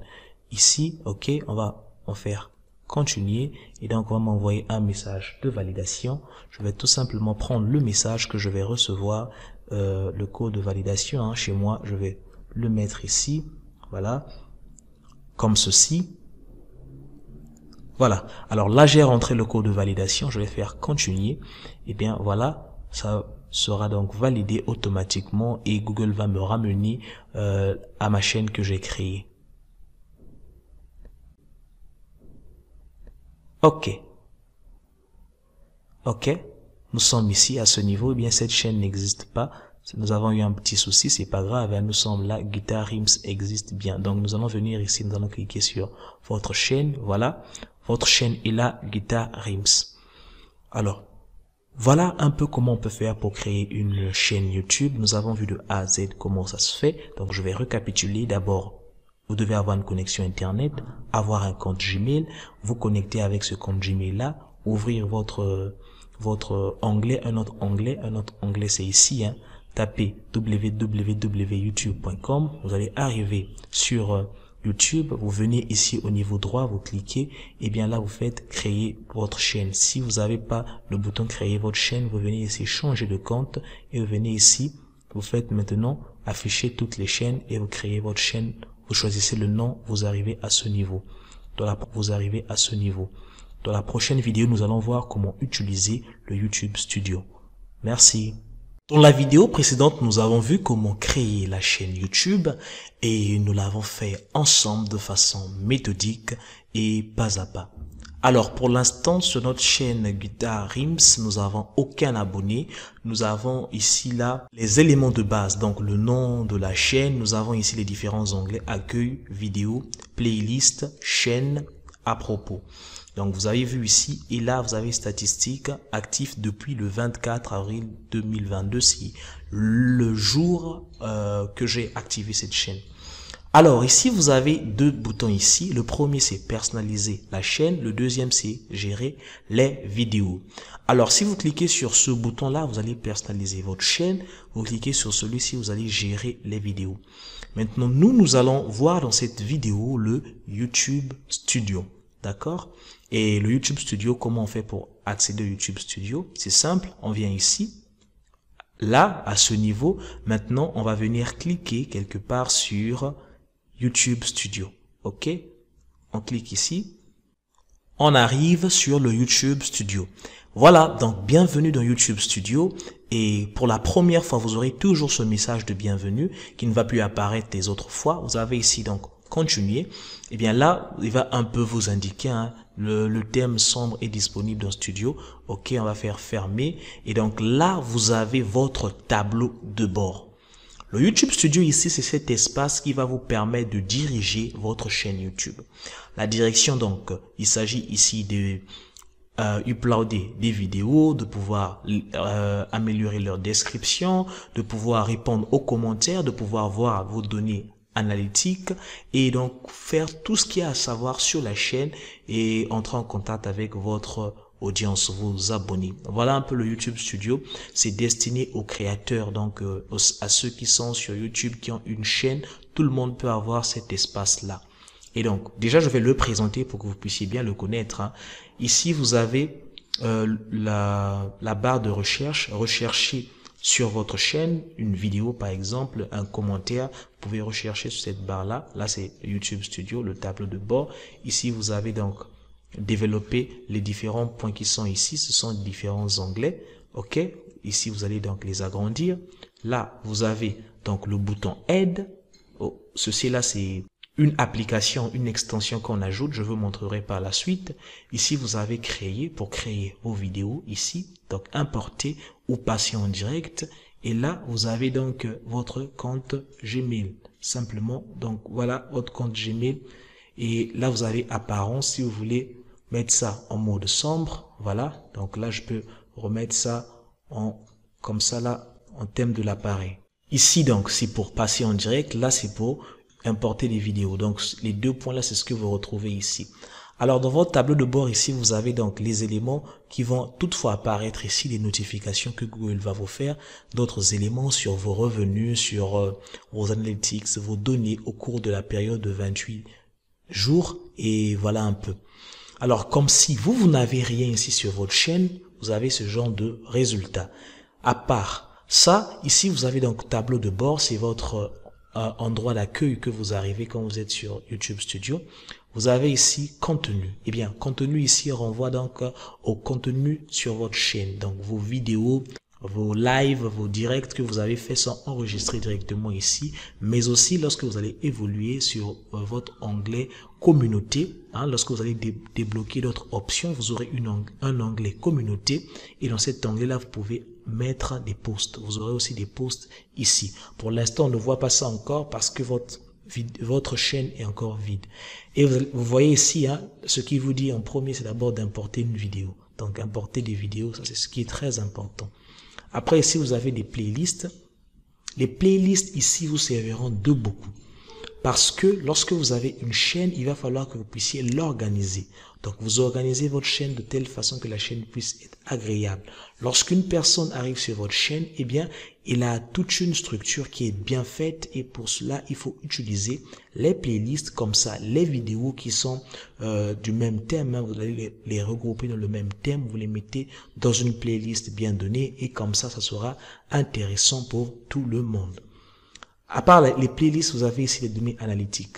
ici. Ok. On va en faire continuer et donc on va m'envoyer un message de validation. Je vais tout simplement prendre le message que je vais recevoir, le code de validation, hein, chez moi. Je vais le mettre ici, voilà, comme ceci. Voilà, alors là j'ai rentré le code de validation, je vais faire continuer. Et bien voilà, ça sera donc validé automatiquement et Google va me ramener à ma chaîne que j'ai créée. Ok. Ok. Nous sommes ici à ce niveau. Eh bien, cette chaîne n'existe pas. Nous avons eu un petit souci. C'est pas grave. Nous sommes là. Guitar Rims existe bien. Donc, nous allons venir ici. Nous allons cliquer sur votre chaîne. Voilà. Votre chaîne est là. Guitar Rims. Alors, voilà un peu comment on peut faire pour créer une chaîne YouTube. Nous avons vu de A à Z comment ça se fait. Donc, je vais récapituler. D'abord, vous devez avoir une connexion Internet, avoir un compte Gmail, vous connecter avec ce compte Gmail-là, ouvrir votre onglet, un autre onglet c'est ici, hein. Tapez www.youtube.com, vous allez arriver sur YouTube, vous venez ici au niveau droit, vous cliquez, et bien là vous faites créer votre chaîne. Si vous n'avez pas le bouton créer votre chaîne, vous venez ici changer de compte, et vous venez ici, vous faites maintenant afficher toutes les chaînes, et vous créez votre chaîne. Vous choisissez le nom, vous arrivez à ce niveau. Dans la prochaine vidéo, nous allons voir comment utiliser le YouTube Studio. Merci. Dans la vidéo précédente, nous avons vu comment créer la chaîne YouTube et nous l'avons fait ensemble de façon méthodique et pas à pas. Alors, pour l'instant, sur notre chaîne Guitar Rims, nous avons aucun abonné. Nous avons ici, là, les éléments de base. Donc, le nom de la chaîne. Nous avons ici les différents onglets accueil, vidéo, playlist, chaîne, à propos. Donc, vous avez vu ici. Et là, vous avez statistiques actifs depuis le 24 avril 2022. C'est le jour que j'ai activé cette chaîne. Alors ici, vous avez deux boutons ici. Le premier, c'est personnaliser la chaîne. Le deuxième, c'est gérer les vidéos. Alors, si vous cliquez sur ce bouton-là, vous allez personnaliser votre chaîne. Vous cliquez sur celui-ci, vous allez gérer les vidéos. Maintenant, nous allons voir dans cette vidéo le YouTube Studio. D'accord? Et le YouTube Studio, comment on fait pour accéder au YouTube Studio? C'est simple, on vient ici. Là, à ce niveau, maintenant, on va venir cliquer quelque part sur YouTube Studio. Ok, on clique ici, on arrive sur le YouTube Studio. Voilà, donc bienvenue dans YouTube Studio. Et pour la première fois, vous aurez toujours ce message de bienvenue qui ne va plus apparaître les autres fois. Vous avez ici donc continuer. Et bien là, il va un peu vous indiquer, hein, le thème sombre est disponible dans Studio. Ok, on va faire fermer. Et donc là, vous avez votre tableau de bord. Le YouTube Studio ici, c'est cet espace qui va vous permettre de diriger votre chaîne YouTube. La direction, donc, il s'agit ici de uploader des vidéos, de pouvoir améliorer leur description, de pouvoir répondre aux commentaires, de pouvoir voir vos données analytique et donc faire tout ce qu'il y a à savoir sur la chaîne et entrer en contact avec votre audience, vos abonnés. Voilà un peu le YouTube Studio. C'est destiné aux créateurs, donc à ceux qui sont sur YouTube, qui ont une chaîne. Tout le monde peut avoir cet espace-là. Et donc, déjà, je vais le présenter pour que vous puissiez bien le connaître, hein. Ici, vous avez la barre de recherche. Recherchez sur votre chaîne une vidéo, par exemple, un commentaire. Vous pouvez rechercher sur cette barre-là. Là, c'est YouTube Studio, le tableau de bord. Ici, vous avez donc développer les différents points qui sont ici. Ce sont différents onglets. OK? Ici, vous allez donc les agrandir. Là, vous avez donc le bouton aide. Oh, ceci là, c'est une application, une extension qu'on ajoute. Je vous montrerai par la suite. Ici, vous avez créé pour créer vos vidéos ici. Donc, importer ou passer en direct. Et là, vous avez donc votre compte Gmail. Simplement, donc voilà votre compte Gmail. Et là, vous avez apparence. Si vous voulez mettre ça en mode sombre, voilà. Donc là, je peux remettre ça comme ça là, en thème de l'appareil. Ici, donc, c'est pour passer en direct. Là, c'est pour importer des vidéos. Donc, les deux points là, c'est ce que vous retrouvez ici. Alors, dans votre tableau de bord ici, vous avez donc les éléments qui vont toutefois apparaître ici, les notifications que Google va vous faire, d'autres éléments sur vos revenus, sur vos analytics, vos données au cours de la période de 28 jours, et voilà un peu. Alors, comme si vous n'avez rien ici sur votre chaîne, vous avez ce genre de résultats. À part ça, ici, vous avez donc tableau de bord, c'est votre endroit d'accueil que vous arrivez quand vous êtes sur YouTube Studio. Vous avez ici contenu. Eh bien, contenu ici renvoie donc au contenu sur votre chaîne. Donc, vos vidéos, vos lives, vos directs que vous avez fait sont enregistrés directement ici, mais aussi lorsque vous allez évoluer sur votre onglet communauté, hein, lorsque vous allez débloquer d'autres options, vous aurez un onglet communauté et dans cet onglet là vous pouvez mettre des posts. Vous aurez aussi des posts ici. Pour l'instant, on ne voit pas ça encore parce que votre chaîne est encore vide. Et vous voyez ici, hein, ce qui vous dit en premier, c'est d'abord d'importer une vidéo. Donc, importer des vidéos, ça c'est ce qui est très important. Après, ici, vous avez des playlists. Les playlists ici vous serviront de beaucoup. Parce que lorsque vous avez une chaîne, il va falloir que vous puissiez l'organiser. Donc, vous organisez votre chaîne de telle façon que la chaîne puisse être agréable. Lorsqu'une personne arrive sur votre chaîne, eh bien, il a toute une structure qui est bien faite et pour cela, il faut utiliser les playlists comme ça. Les vidéos qui sont du même thème, hein, vous allez les regrouper dans le même thème, vous les mettez dans une playlist bien donnée et comme ça sera intéressant pour tout le monde. À part les playlists, vous avez ici les données analytiques.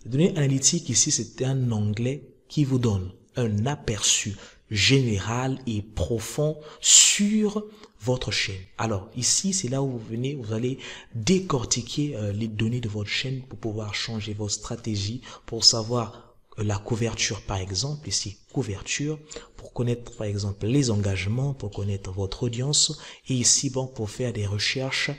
Les données analytiques ici, c'est un onglet qui vous donne un aperçu général et profond sur votre chaîne. Alors ici, c'est là où vous venez, vous allez décortiquer les données de votre chaîne pour pouvoir changer votre stratégie, pour savoir la couverture par exemple, ici couverture, pour connaître par exemple les engagements, pour connaître votre audience et ici bon pour faire des recherches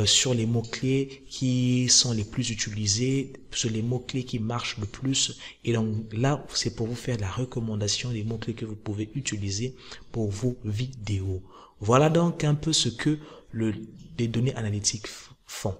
sur les mots-clés qui sont les plus utilisés, sur les mots-clés qui marchent le plus. Et donc là, c'est pour vous faire la recommandation des mots-clés que vous pouvez utiliser pour vos vidéos. Voilà donc un peu ce que les données analytiques font.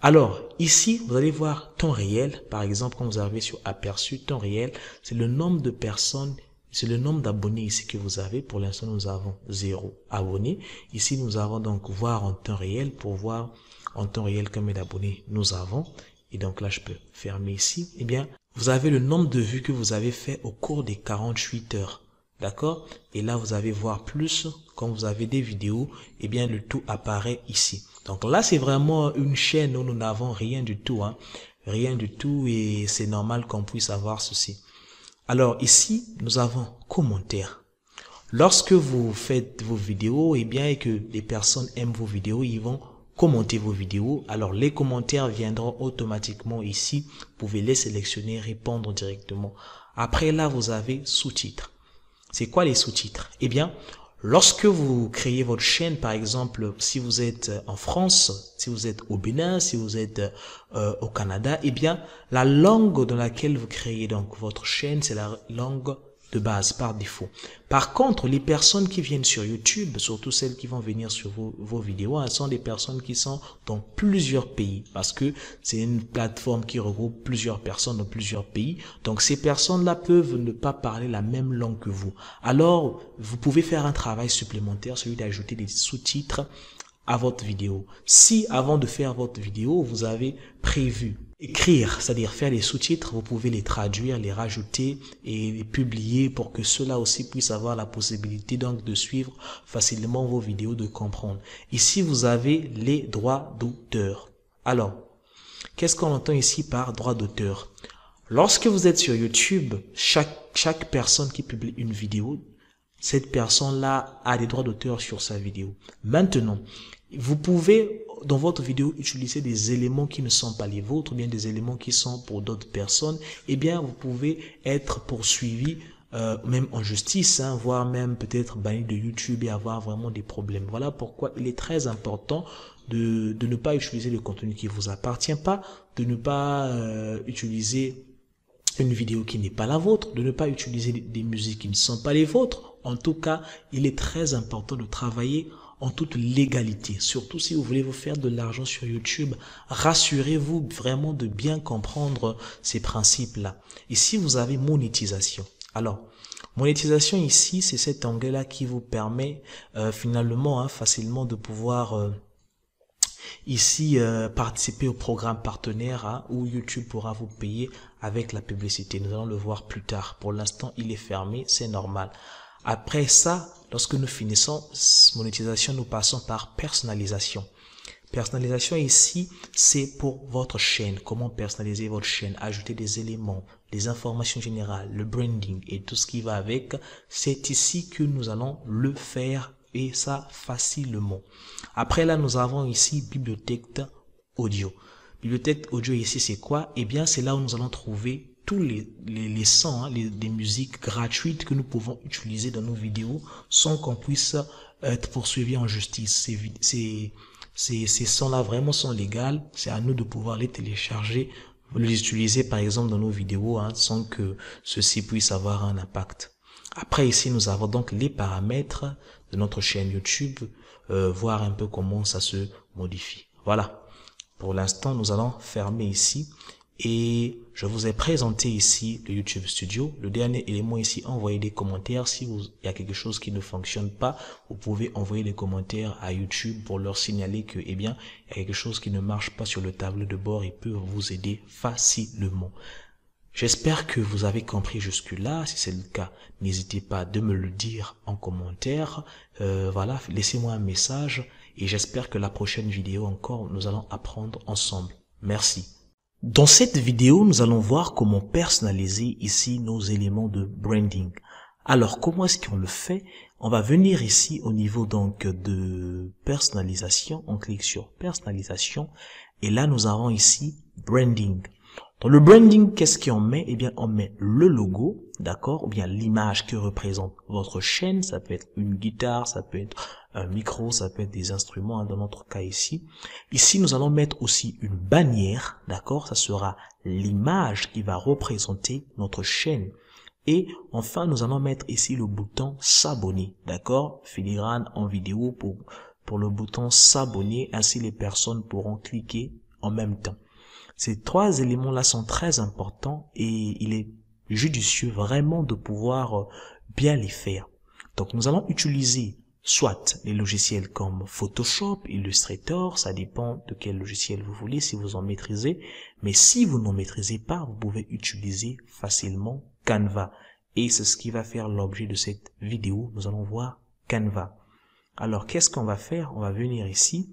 Alors, ici, vous allez voir temps réel. Par exemple, quand vous arrivez sur aperçu, temps réel, c'est le nombre de personnes. C'est le nombre d'abonnés ici que vous avez. Pour l'instant, nous avons 0 abonnés. Ici, nous avons donc voir en temps réel pour voir en temps réel combien d'abonnés nous avons. Et donc là, je peux fermer ici. Eh bien, vous avez le nombre de vues que vous avez fait au cours des 48 heures. D'accord? Et là, vous allez voir plus. Quand vous avez des vidéos, eh bien, le tout apparaît ici. Donc là, c'est vraiment une chaîne où nous n'avons rien du tout, hein. Rien du tout et c'est normal qu'on puisse avoir ceci. Alors ici, nous avons commentaires. Lorsque vous faites vos vidéos, eh bien, et que les personnes aiment vos vidéos, ils vont commenter vos vidéos. Alors les commentaires viendront automatiquement ici. Vous pouvez les sélectionner, répondre directement. Après là, vous avez sous-titres. C'est quoi les sous-titres? Eh bien, lorsque vous créez votre chaîne, par exemple, si vous êtes en France, si vous êtes au Bénin, si vous êtes au Canada, eh bien, la langue dans laquelle vous créez donc votre chaîne, c'est la langue de base par défaut. Par contre, les personnes qui viennent sur YouTube, surtout celles qui vont venir sur vos vidéos, elles sont des personnes qui sont dans plusieurs pays parce que c'est une plateforme qui regroupe plusieurs personnes dans plusieurs pays. Donc ces personnes-là peuvent ne pas parler la même langue que vous. Alors, vous pouvez faire un travail supplémentaire, celui d'ajouter des sous-titres à votre vidéo. Si avant de faire votre vidéo, vous avez prévu écrire, c'est-à-dire faire les sous-titres, vous pouvez les traduire, les rajouter et les publier pour que ceux-là aussi puissent avoir la possibilité donc de suivre facilement vos vidéos, de comprendre. Ici, vous avez les droits d'auteur. Alors, qu'est-ce qu'on entend ici par droit d'auteur? Lorsque vous êtes sur YouTube, chaque personne qui publie une vidéo, cette personne-là a des droits d'auteur sur sa vidéo. Maintenant, vous pouvez dans votre vidéo utiliser des éléments qui ne sont pas les vôtres, ou bien des éléments qui sont pour d'autres personnes. Eh bien, vous pouvez être poursuivi même en justice, voire même peut-être banni de YouTube et avoir vraiment des problèmes. Voilà pourquoi il est très important de ne pas utiliser le contenu qui vous appartient pas, de ne pas utiliser une vidéo qui n'est pas la vôtre, de ne pas utiliser des musiques qui ne sont pas les vôtres. En tout cas, il est très important de travailler en toute légalité. Surtout si vous voulez vous faire de l'argent sur YouTube, rassurez-vous vraiment de bien comprendre ces principes-là. Ici, vous avez monétisation. Alors, monétisation ici, c'est cet onglet-là qui vous permet finalement facilement de pouvoir ici participer au programme partenaire où YouTube pourra vous payer avec la publicité. Nous allons le voir plus tard. Pour l'instant, il est fermé, c'est normal. Après ça, lorsque nous finissons monétisation, nous passons par personnalisation. Personnalisation ici, c'est pour votre chaîne. Comment personnaliser votre chaîne, ajouter des éléments, des informations générales, le branding et tout ce qui va avec. C'est ici que nous allons le faire et ça facilement. Après là, nous avons ici bibliothèque audio. Bibliothèque audio ici, c'est quoi? Eh bien, c'est là où nous allons trouver tous les sons, des musiques gratuites que nous pouvons utiliser dans nos vidéos sans qu'on puisse être poursuivi en justice. Ces sons-là vraiment sont légaux. C'est à nous de pouvoir les télécharger, les utiliser par exemple dans nos vidéos sans que ceci puisse avoir un impact. Après ici, nous avons donc les paramètres de notre chaîne YouTube, voir un peu comment ça se modifie. Voilà. Pour l'instant, nous allons fermer ici. Et je vous ai présenté ici le YouTube Studio. Le dernier élément ici, envoyez des commentaires. Si il y a quelque chose qui ne fonctionne pas, vous pouvez envoyer des commentaires à YouTube pour leur signaler que, eh bien, il y a quelque chose qui ne marche pas sur le tableau de bord et peut vous aider facilement. J'espère que vous avez compris jusque-là. Si c'est le cas, n'hésitez pas de me le dire en commentaire. Voilà, laissez-moi un message et j'espère que la prochaine vidéo encore, nous allons apprendre ensemble. Merci. Dans cette vidéo, nous allons voir comment personnaliser ici nos éléments de branding. Alors, comment est-ce qu'on le fait? On va venir ici au niveau donc de personnalisation. On clique sur personnalisation et là, nous avons ici branding. Dans le branding, qu'est-ce qu'on met? Eh bien, on met le logo, d'accord, ou bien l'image que représente votre chaîne. Ça peut être une guitare, ça peut être un micro, ça peut être des instruments, dans notre cas ici. Ici, nous allons mettre aussi une bannière, d'accord, ça sera l'image qui va représenter notre chaîne. Et enfin, nous allons mettre ici le bouton s'abonner, d'accord, filigrane en vidéo pour le bouton s'abonner, ainsi les personnes pourront cliquer en même temps. Ces trois éléments-là sont très importants et il est judicieux vraiment de pouvoir bien les faire. Donc, nous allons utiliser soit les logiciels comme Photoshop, Illustrator, ça dépend de quel logiciel vous voulez, si vous en maîtrisez. Mais si vous n'en maîtrisez pas, vous pouvez utiliser facilement Canva. Et c'est ce qui va faire l'objet de cette vidéo. Nous allons voir Canva. Alors, qu'est-ce qu'on va faire? On va venir ici,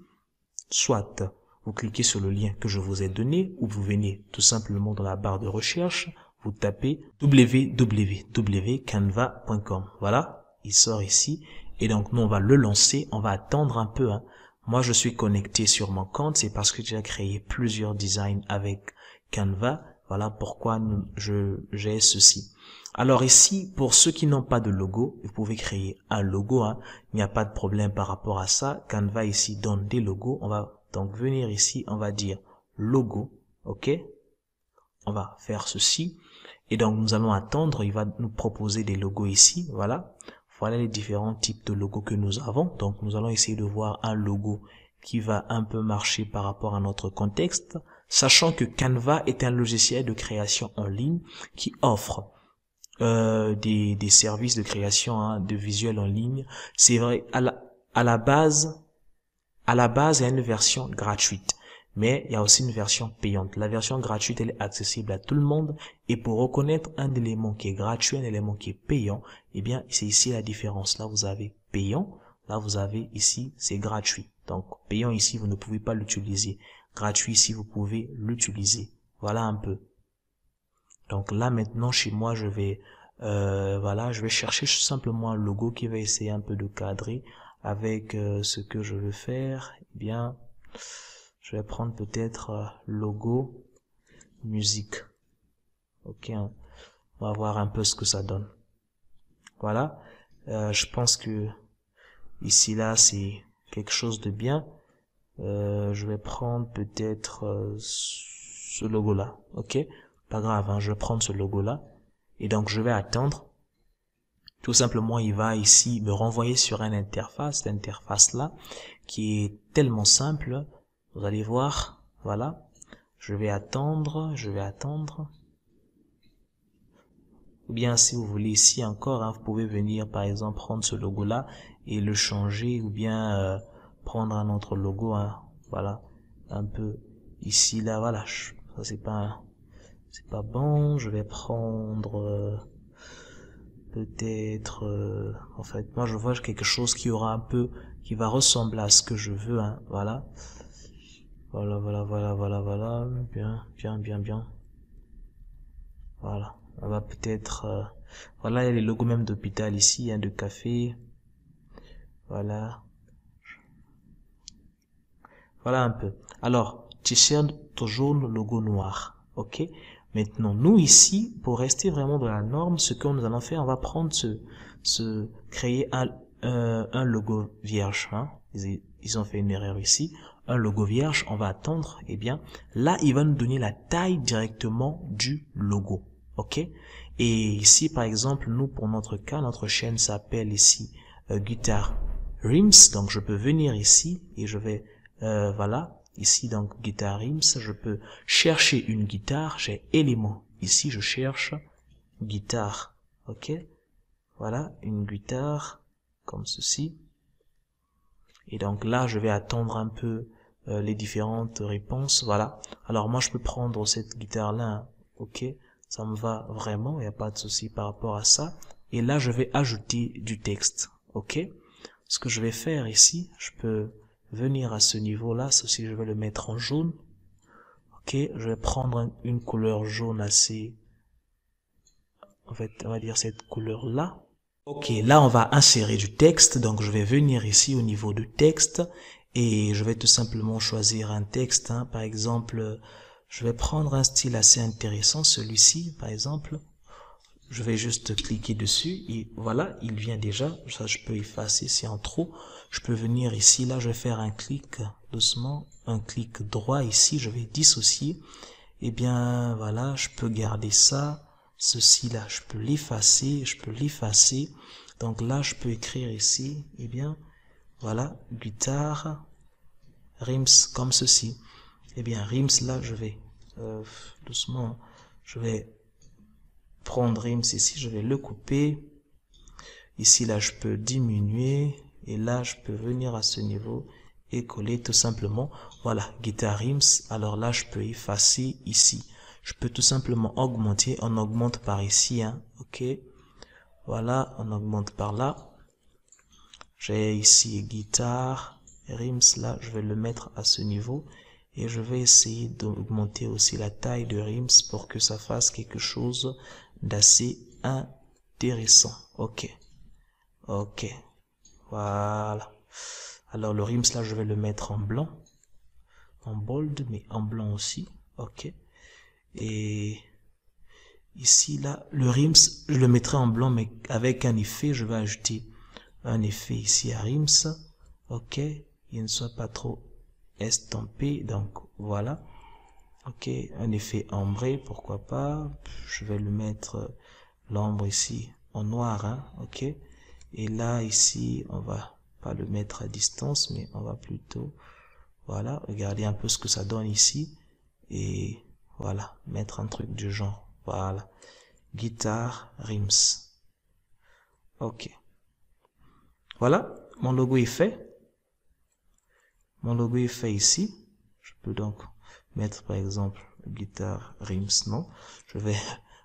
soit vous cliquez sur le lien que je vous ai donné ou vous venez tout simplement dans la barre de recherche, vous tapez www.canva.com. Voilà, il sort ici et donc nous on va le lancer, on va attendre un peu. Moi je suis connecté sur mon compte, c'est parce que j'ai créé plusieurs designs avec Canva. Voilà pourquoi j'ai ceci. Alors ici, pour ceux qui n'ont pas de logo, vous pouvez créer un logo. Il n'y a pas de problème par rapport à ça. Canva ici donne des logos. On va donc venir ici, on va dire logo, ok? On va faire ceci Et donc, nous allons attendre. Il va nous proposer des logos ici. Voilà. Voilà les différents types de logos que nous avons. Donc, nous allons essayer de voir un logo qui va un peu marcher par rapport à notre contexte, sachant que Canva est un logiciel de création en ligne qui offre des services de création de visuels en ligne. C'est vrai, à la base, il y a une version gratuite, mais il y a aussi une version payante. La version gratuite, elle est accessible à tout le monde, et pour reconnaître un élément qui est gratuit, un élément qui est payant, eh bien, c'est ici la différence. Là, vous avez payant, là, vous avez ici, c'est gratuit. Donc, payant ici, vous ne pouvez pas l'utiliser. Gratuit ici, vous pouvez l'utiliser. Voilà un peu. Donc là, maintenant, chez moi, je vais chercher simplement un logo qui va essayer un peu de cadrer avec ce que je veux faire. Eh bien, je vais prendre peut-être logo musique. Ok, hein. On va voir un peu ce que ça donne. Voilà. Je pense que ici là, c'est quelque chose de bien. Je vais prendre peut-être ce logo-là. Ok, pas grave, hein, je vais prendre ce logo-là. Et donc, je vais attendre. Tout simplement, il va ici me renvoyer sur une interface, cette interface-là, qui est tellement simple. Vous allez voir, voilà. Je vais attendre. Ou bien, si vous voulez ici encore, hein, vous pouvez venir, par exemple, prendre ce logo-là et le changer, ou bien prendre un autre logo, hein, voilà, un peu ici, là, voilà. Ça, c'est pas bon. Je vais prendre peut-être en fait, moi je vois quelque chose qui aura un peu, qui va ressembler à ce que je veux, hein, voilà. Voilà, bien. Voilà, on va peut-être voilà, il y a les logos même d'hôpital ici, hein, de café. Voilà. Voilà un peu. Alors, t-shirt jaune, logo noir. Ok. Maintenant, nous ici, pour rester vraiment dans la norme, ce que nous allons faire, on va prendre créer un logo vierge. Hein. Ils ont fait une erreur ici. Un logo vierge, on va attendre. Eh bien, là, il va nous donner la taille directement du logo. Ok. Et ici, par exemple, nous, pour notre cas, notre chaîne s'appelle ici Guitar Rims. Donc, je peux venir ici et je vais voilà, ici donc Guitar Rims, je peux chercher une guitare, j'ai élément, ici je cherche guitare, ok, voilà, une guitare, comme ceci, et donc là je vais attendre un peu les différentes réponses, voilà, alors moi je peux prendre cette guitare là, hein, ok, ça me va vraiment, il n'y a pas de souci par rapport à ça, et là je vais ajouter du texte, ok, ce que je vais faire ici, je peux venir à ce niveau-là, ceci je vais le mettre en jaune. Ok, je vais prendre une couleur jaune assez, en fait, on va dire cette couleur-là. Ok, là on va insérer du texte, donc je vais venir ici au niveau du texte et je vais tout simplement choisir un texte, hein. Par exemple, je vais prendre un style assez intéressant, celui-ci, par exemple. Je vais juste cliquer dessus et voilà, il vient déjà. Ça, je peux effacer, c'est en trop. Je peux venir ici, là, je vais faire un clic doucement, un clic droit ici, je vais dissocier. Et bien, voilà, je peux garder ça. Ceci là, je peux l'effacer, Donc là, je peux écrire ici, et bien, voilà, guitare, rims, comme ceci. Et bien, rims là, je vais doucement, je vais prendre rims ici, je vais le couper. Ici, là, je peux diminuer. Et là, je peux venir à ce niveau et coller tout simplement. Voilà, guitar rims. Alors là, je peux effacer ici. Je peux tout simplement augmenter. On augmente par ici, hein. Ok. Voilà, on augmente par là. J'ai ici guitare rims. Là, je vais le mettre à ce niveau. Et je vais essayer d'augmenter aussi la taille de rims pour que ça fasse quelque chose d'assez intéressant. Ok. Ok. Voilà. Alors le rims là, je vais le mettre en blanc. En bold, mais en blanc aussi. Ok. Et ici là, le rims, je le mettrai en blanc, mais avec un effet, je vais ajouter un effet ici à rims. Ok. Il ne soit pas trop estampé. Donc voilà. Ok, un effet ombré, pourquoi pas. Je vais le mettre l'ombre ici en noir, hein, ok. Et là, ici, on va pas le mettre à distance, mais on va plutôt, voilà, regarder un peu ce que ça donne ici. Et voilà, mettre un truc du genre, voilà. Guitar Rims. Ok. Voilà, mon logo est fait. Mon logo est fait ici. Je peux donc mettre par exemple Guitar Rims, non? Je vais,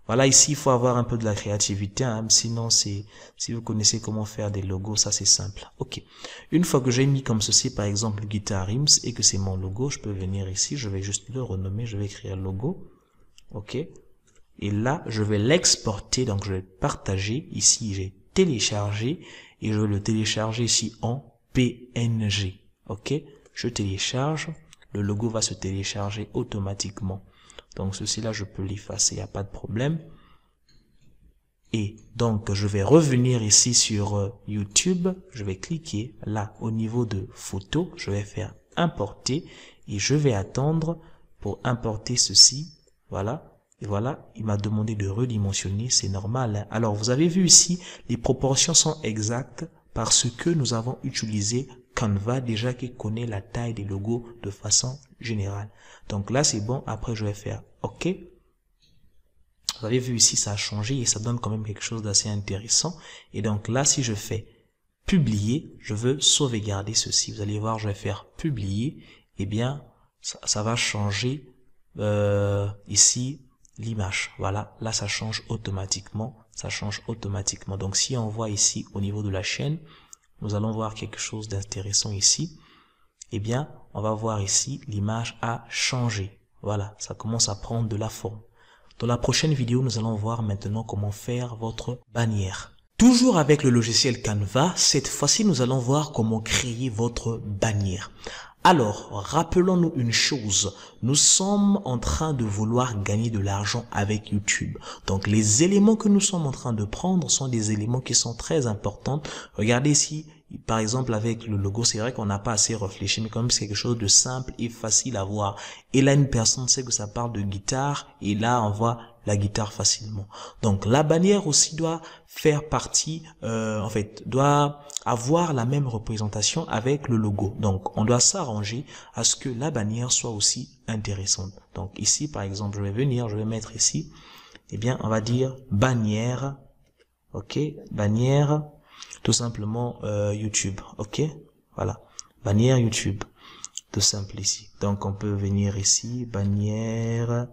voilà, ici il faut avoir un peu de la créativité, hein, sinon si vous connaissez comment faire des logos, ça c'est simple. Ok. Une fois que j'ai mis comme ceci par exemple Guitar Rims et que c'est mon logo, je peux venir ici, je vais juste le renommer, je vais écrire logo. Ok. Et là, je vais l'exporter, donc je vais partager. Ici, j'ai téléchargé et je vais le télécharger ici en PNG. Ok, je télécharge, le logo va se télécharger automatiquement. Donc ceci là, je peux l'effacer, il n'y a pas de problème. Et donc, je vais revenir ici sur YouTube. Je vais cliquer là au niveau de photo. Je vais faire importer et je vais attendre pour importer ceci. Voilà. Et voilà, il m'a demandé de redimensionner, c'est normal, hein. Alors, vous avez vu ici, les proportions sont exactes parce que nous avons utilisé Canva déjà qui connaît la taille des logos de façon générale. Donc là, c'est bon. Après, je vais faire OK. Vous avez vu ici, ça a changé et ça donne quand même quelque chose d'assez intéressant. Et donc là, si je fais publier, je veux sauvegarder ceci. Vous allez voir, je vais faire publier. Eh bien, ça va changer ici l'image. Voilà, là ça change automatiquement. Ça change automatiquement. Donc si on voit ici au niveau de la chaîne, nous allons voir quelque chose d'intéressant ici. Eh bien, on va voir ici, l'image a changé. Voilà, ça commence à prendre de la forme. Dans la prochaine vidéo, nous allons voir maintenant comment faire votre bannière. Toujours avec le logiciel Canva, cette fois-ci, nous allons voir comment créer votre bannière. Alors, rappelons-nous une chose, nous sommes en train de vouloir gagner de l'argent avec YouTube. Donc, les éléments que nous sommes en train de prendre sont des éléments qui sont très importants. Regardez ici, par exemple, avec le logo, c'est vrai qu'on n'a pas assez réfléchi, mais quand même, c'est quelque chose de simple et facile à voir. Et là, une personne sait que ça parle de guitare, et là, on voit la guitare facilement. Donc, la bannière aussi doit faire partie, doit avoir la même représentation avec le logo. Donc, on doit s'arranger à ce que la bannière soit aussi intéressante. Donc, ici, par exemple, je vais venir, je vais mettre ici, eh bien, on va dire bannière, ok, bannière, tout simplement YouTube, ok, voilà, bannière YouTube, tout simple ici. Donc, on peut venir ici, bannière,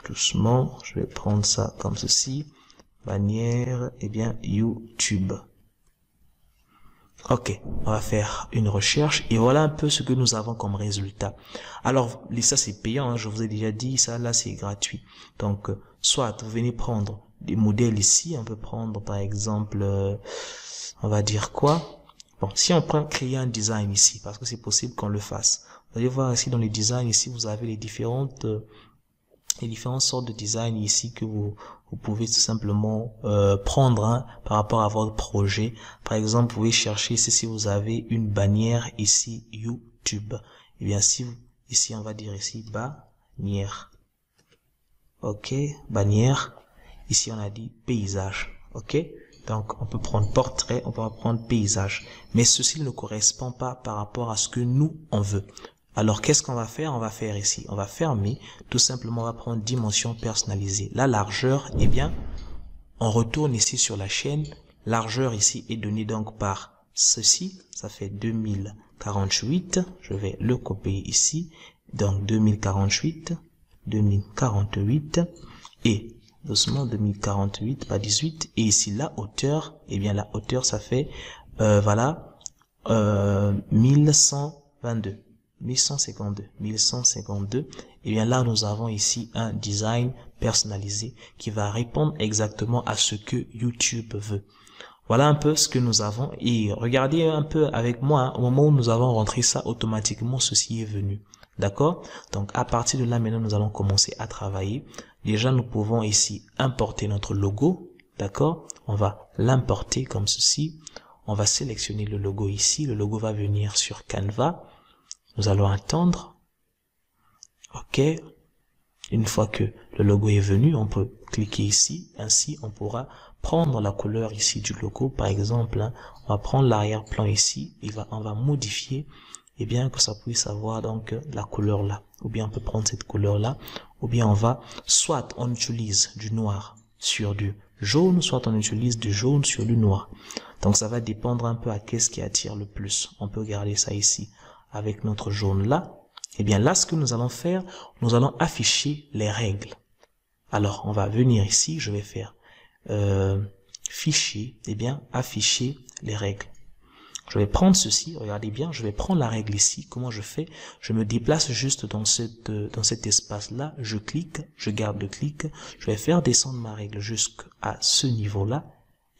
doucement, je vais prendre ça comme ceci, bannière, eh bien, YouTube. Ok, on va faire une recherche et voilà un peu ce que nous avons comme résultat. Alors, ça c'est payant, hein, je vous ai déjà dit, ça là c'est gratuit. Donc, soit vous venez prendre des modèles ici, on peut prendre par exemple, on va dire quoi? Bon, si on prend créer un design ici, parce que c'est possible qu'on le fasse. Vous allez voir ici dans les designs, ici vous avez les différentes sortes de design ici que vous pouvez tout simplement prendre, hein, par rapport à votre projet. Par exemple, vous pouvez chercher ici si vous avez une bannière ici YouTube. Et bien si vous, ici on va dire ici bannière. Ok, bannière. Ici on a dit paysage. Ok, donc on peut prendre portrait, on peut prendre paysage. Mais ceci ne correspond pas par rapport à ce que nous on veut. Alors, qu'est-ce qu'on va faire? On va faire ici. On va fermer. Tout simplement, on va prendre dimension personnalisée. La largeur, eh bien, on retourne ici sur la chaîne. Largeur ici est donnée donc par ceci. Ça fait 2048. Je vais le copier ici. Donc, 2048. Et, doucement, 2048, pas 18. Et ici, la hauteur, eh bien, la hauteur, ça fait, 1122. 1152. Et bien là, nous avons ici un design personnalisé qui va répondre exactement à ce que YouTube veut. Voilà un peu ce que nous avons. Et regardez un peu avec moi, hein, au moment où nous avons rentré ça, automatiquement, ceci est venu. D'accord? Donc, à partir de là, maintenant, nous allons commencer à travailler. Déjà, nous pouvons ici importer notre logo. D'accord? On va l'importer comme ceci. On va sélectionner le logo ici. Le logo va venir sur Canva. Nous allons attendre. Ok. Une fois que le logo est venu, on peut cliquer ici. Ainsi, on pourra prendre la couleur ici du logo. Par exemple, hein, on va prendre l'arrière-plan ici. On va modifier, et bien que ça puisse avoir donc la couleur là. Ou bien on peut prendre cette couleur là. Ou bien soit on utilise du noir sur du jaune, soit on utilise du jaune sur du noir. Donc ça va dépendre un peu à qu'est-ce qui attire le plus. On peut garder ça ici avec notre jaune là. Et bien là, ce que nous allons faire, nous allons afficher les règles. Alors, on va venir ici, je vais faire fichier, et bien afficher les règles. Je vais prendre ceci, regardez bien, je vais prendre la règle ici. Comment je fais? Je me déplace juste dans cet espace-là, je clique, je garde le clic, je vais faire descendre ma règle jusqu'à ce niveau-là.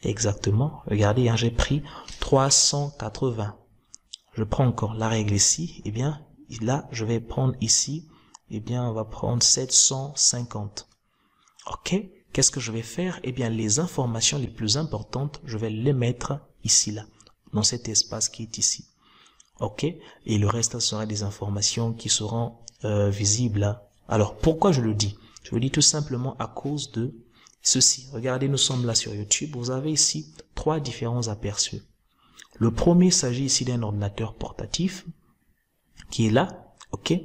Exactement, regardez, hein, j'ai pris 380. Je prends encore la règle ici, et bien là, je vais prendre ici, eh bien, on va prendre 750. Ok, qu'est-ce que je vais faire? Eh bien, les informations les plus importantes, je vais les mettre ici, là, dans cet espace qui est ici. Ok, et le reste, ça sera des informations qui seront visibles là. Alors, pourquoi je le dis? Je le dis tout simplement à cause de ceci. Regardez, nous sommes là sur YouTube. Vous avez ici 3 différents aperçus. Le premier s'agit ici d'un ordinateur portatif qui est là, ok.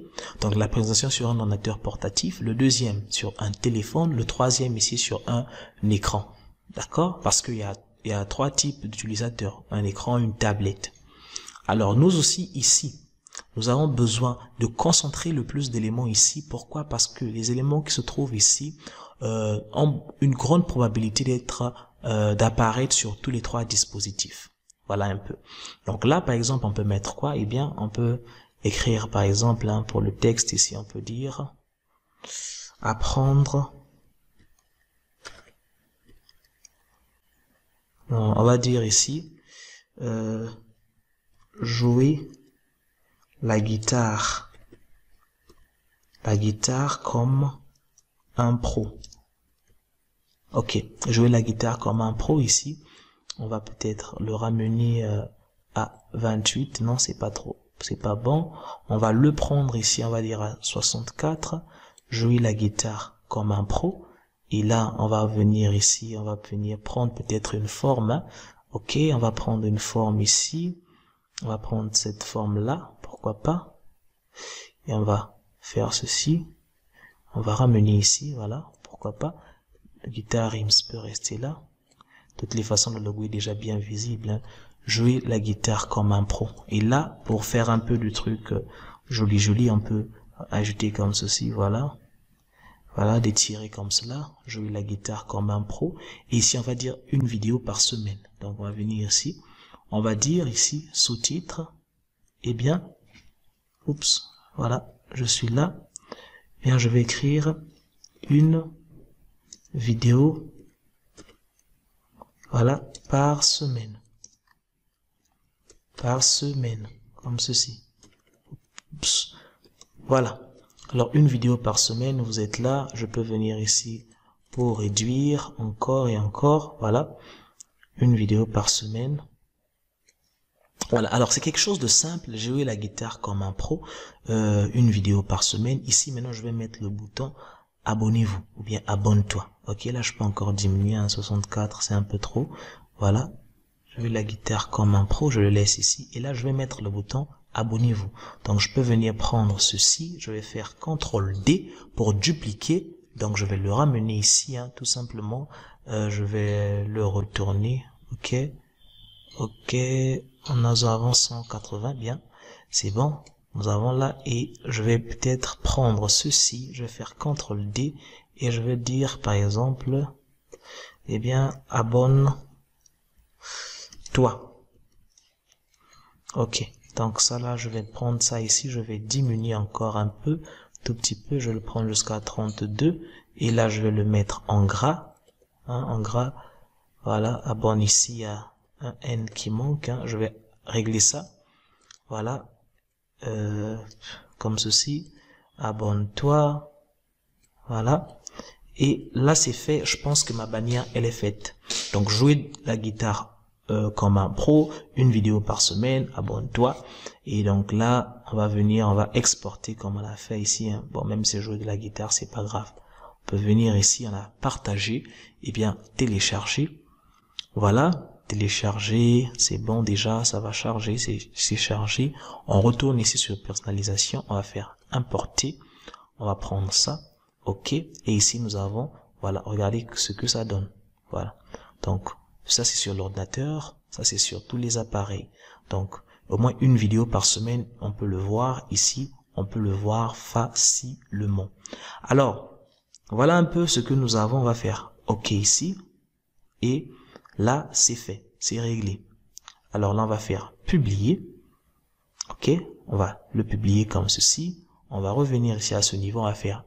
Donc la présentation sur un ordinateur portatif, le deuxième sur un téléphone, le troisième ici sur un écran, d'accord. Parce qu'il y a 3 types d'utilisateurs, un écran, une tablette. Alors nous aussi ici, nous avons besoin de concentrer le plus d'éléments ici. Pourquoi? Parce que les éléments qui se trouvent ici ont une grande probabilité d'apparaître sur tous les 3 dispositifs. Voilà un peu. Donc là, par exemple, on peut mettre quoi? Eh bien, on peut écrire, par exemple, hein, pour le texte ici, on peut dire apprendre. On va dire ici jouer la guitare comme un pro. Ok, jouer la guitare comme un pro ici. On va peut-être le ramener à 28. Non, c'est pas trop. C'est pas bon. On va le prendre ici, on va dire à 64. Jouer la guitare comme un pro. Et là, on va venir ici, on va venir prendre peut-être une forme. Hein. Ok, on va prendre une forme ici. On va prendre cette forme-là, pourquoi pas. Et on va faire ceci. On va ramener ici, voilà, pourquoi pas. La guitare Rims peut rester là. De toutes les façons, le logo est déjà bien visible. Hein. Jouer la guitare comme un pro. Et là, pour faire un peu du truc joli, on peut ajouter comme ceci, voilà. Voilà, d'étirer comme cela. Jouer la guitare comme un pro. Et ici, on va dire une vidéo par semaine. Donc, on va venir ici. On va dire ici, sous-titre. Eh bien, oups, voilà, je suis là. Eh bien, je vais écrire une vidéo, voilà, par semaine, comme ceci. Oups. Voilà. Alors, une vidéo par semaine, vous êtes là, je peux venir ici pour réduire encore et encore, voilà, une vidéo par semaine. Voilà, alors c'est quelque chose de simple, jouer la guitare comme un pro, une vidéo par semaine. Ici, maintenant, je vais mettre le bouton abonnez-vous ou bien abonne-toi. Ok, là, je peux encore diminuer à 64, c'est un peu trop. Voilà, jouer la guitare comme un pro, je le laisse ici. Et là, je vais mettre le bouton abonnez-vous. Donc, je peux venir prendre ceci, je vais faire CTRL-D pour dupliquer. Donc, je vais le ramener ici, hein, tout simplement. Je vais le retourner, ok. Ok, nous avons 180, bien, c'est bon, nous avons là, et je vais peut-être prendre ceci, je vais faire CTRL-D, et je vais dire, par exemple, eh bien, abonne-toi. Ok, donc ça là, je vais prendre ça ici, je vais diminuer encore un peu, tout petit peu, je vais le prendre jusqu'à 32, et là, je vais le mettre en gras, hein, en gras, voilà, abonne ici à un N qui manque, hein. Je vais régler ça, voilà, comme ceci, abonne-toi, voilà, et là c'est fait, je pense que ma bannière elle est faite. Donc jouer la guitare comme un pro, une vidéo par semaine, abonne-toi. Et donc là, on va venir, on va exporter comme on a fait ici, hein. Bon, même si je joue de la guitare, c'est pas grave. On peut venir ici, on a partagé, et bien télécharger. Voilà, télécharger, c'est bon déjà, ça va charger, c'est chargé. On retourne ici sur personnalisation, on va faire importer. On va prendre ça, ok. Et ici nous avons, voilà, regardez ce que ça donne. Voilà. Donc ça c'est sur l'ordinateur, ça c'est sur tous les appareils. Donc au moins une vidéo par semaine, on peut le voir ici, on peut le voir facilement. Alors voilà un peu ce que nous avons. On va faire ok ici et là c'est fait, c'est réglé. Alors là on va faire publier, ok. On va le publier comme ceci. On va revenir ici à ce niveau, on va faire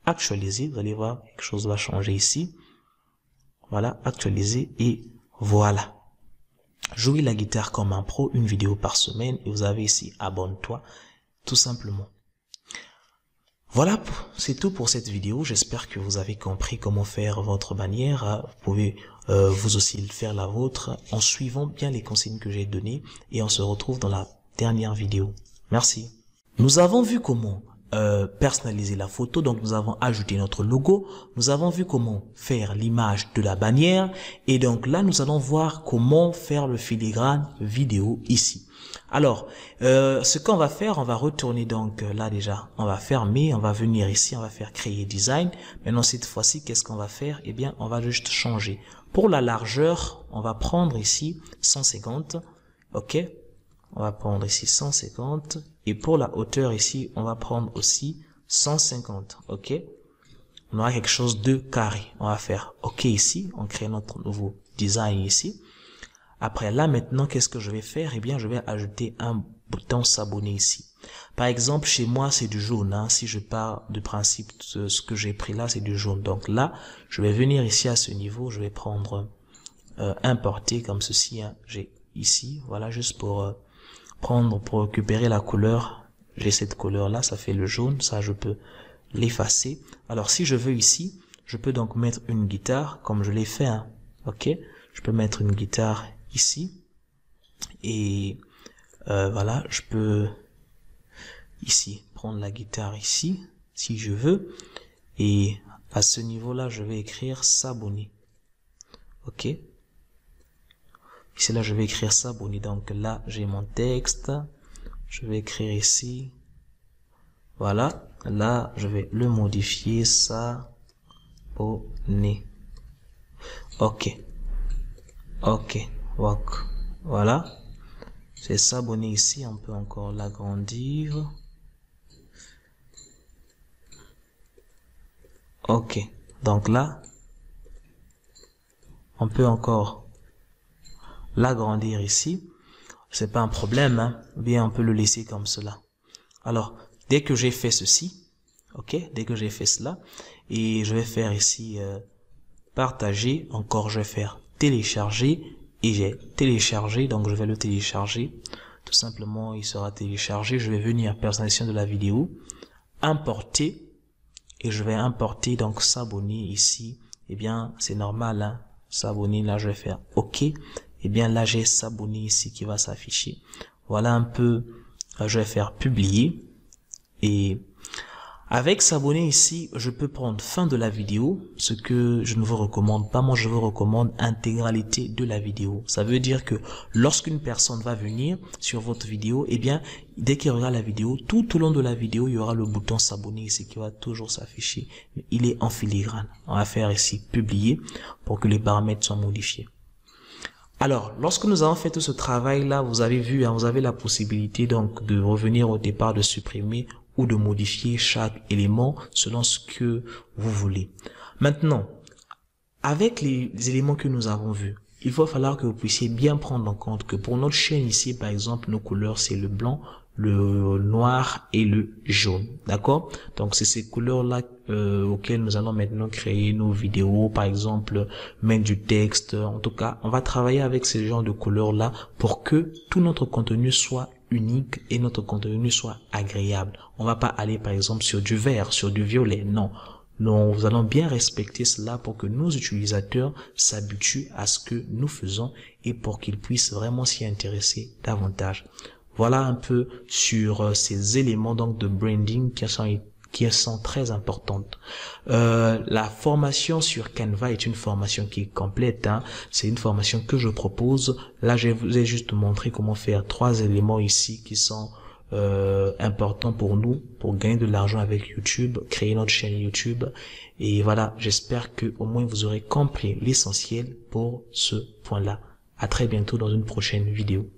actualiser. Vous allez voir, quelque chose va changer ici. Voilà, actualiser et voilà. Jouer la guitare comme un pro, une vidéo par semaine et vous avez ici abonne-toi, tout simplement. Voilà, c'est tout pour cette vidéo. J'espère que vous avez compris comment faire votre bannière. Vous pouvez vous aussi faire la vôtre en suivant bien les consignes que j'ai données et on se retrouve dans la dernière vidéo. Merci. Nous avons vu comment personnaliser la photo, donc nous avons ajouté notre logo, nous avons vu comment faire l'image de la bannière et donc là nous allons voir comment faire le filigrane vidéo ici. Alors ce qu'on va faire, on va retourner donc là déjà, on va fermer, on va venir ici, on va faire créer design. Maintenant cette fois-ci qu'est-ce qu'on va faire? Eh bien on va juste changer. Pour la largeur, on va prendre ici 150, ok. On va prendre ici 150 et pour la hauteur ici, on va prendre aussi 150, ok. On aura quelque chose de carré. On va faire ok ici, on crée notre nouveau design ici. Après là maintenant, qu'est-ce que je vais faire? Eh bien, je vais ajouter un bouton s'abonner ici. Par exemple, chez moi, c'est du jaune, hein. Si je pars du principe de ce que j'ai pris là, c'est du jaune. Donc là, je vais venir ici à ce niveau, je vais prendre importer comme ceci, hein. J'ai ici, voilà, juste pour pour récupérer la couleur. J'ai cette couleur là, ça fait le jaune, ça je peux l'effacer. Alors si je veux ici, je peux donc mettre une guitare comme je l'ai fait, hein. Ok, je peux mettre une guitare ici et voilà, je peux ici prendre la guitare ici si je veux et à ce niveau là je vais écrire s'abonner, ok. Ici, là, je vais écrire s'abonner. Donc là, j'ai mon texte. Je vais écrire ici. Voilà. Là, je vais le modifier. S'abonner. Ok. Ok. Voilà. C'est s'abonner ici. On peut encore l'agrandir. Ok. Donc là, on peut encore l'agrandir ici, c'est pas un problème, hein. Bien on peut le laisser comme cela. Alors dès que j'ai fait ceci, ok, dès que j'ai fait cela et je vais faire ici partager, encore je vais faire télécharger et j'ai téléchargé, donc je vais le télécharger tout simplement, il sera téléchargé. Je vais venir personnalisation de la vidéo, importer et je vais importer donc s'abonner ici. Eh bien c'est normal, hein, s'abonner. Là je vais faire ok. Et bien là j'ai s'abonner ici qui va s'afficher. Voilà un peu, je vais faire publier et avec s'abonner ici, je peux prendre fin de la vidéo, ce que je ne vous recommande pas. Moi, je vous recommande intégralité de la vidéo. Ça veut dire que lorsqu'une personne va venir sur votre vidéo, eh bien, dès qu'il regarde la vidéo, tout au long de la vidéo, il y aura le bouton s'abonner ici qui va toujours s'afficher. Il est en filigrane. On va faire ici publier pour que les paramètres soient modifiés. Alors, lorsque nous avons fait tout ce travail-là, vous avez vu, hein, vous avez la possibilité donc de revenir au départ, de supprimer ou de modifier chaque élément selon ce que vous voulez. Maintenant, avec les éléments que nous avons vus, il va falloir que vous puissiez bien prendre en compte que pour notre chaîne ici, par exemple, nos couleurs, c'est le blanc, le noir et le jaune. D'accord? Donc, c'est ces couleurs-là auxquelles nous allons maintenant créer nos vidéos, par exemple, mettre du texte. En tout cas, on va travailler avec ces genres de couleurs-là pour que tout notre contenu soit unique et notre contenu soit agréable. On va pas aller, par exemple, sur du vert, sur du violet. Non. Nous allons bien respecter cela pour que nos utilisateurs s'habituent à ce que nous faisons et pour qu'ils puissent vraiment s'y intéresser davantage. Voilà un peu sur ces éléments donc de branding qui sont très importantes. La formation sur Canva est une formation qui est complète. Hein. C'est une formation que je propose. Là, je vous ai juste montré comment faire 3 éléments ici qui sont importants pour nous, pour gagner de l'argent avec YouTube, créer notre chaîne YouTube. Et voilà, j'espère que au moins vous aurez compris l'essentiel pour ce point-là. À très bientôt dans une prochaine vidéo.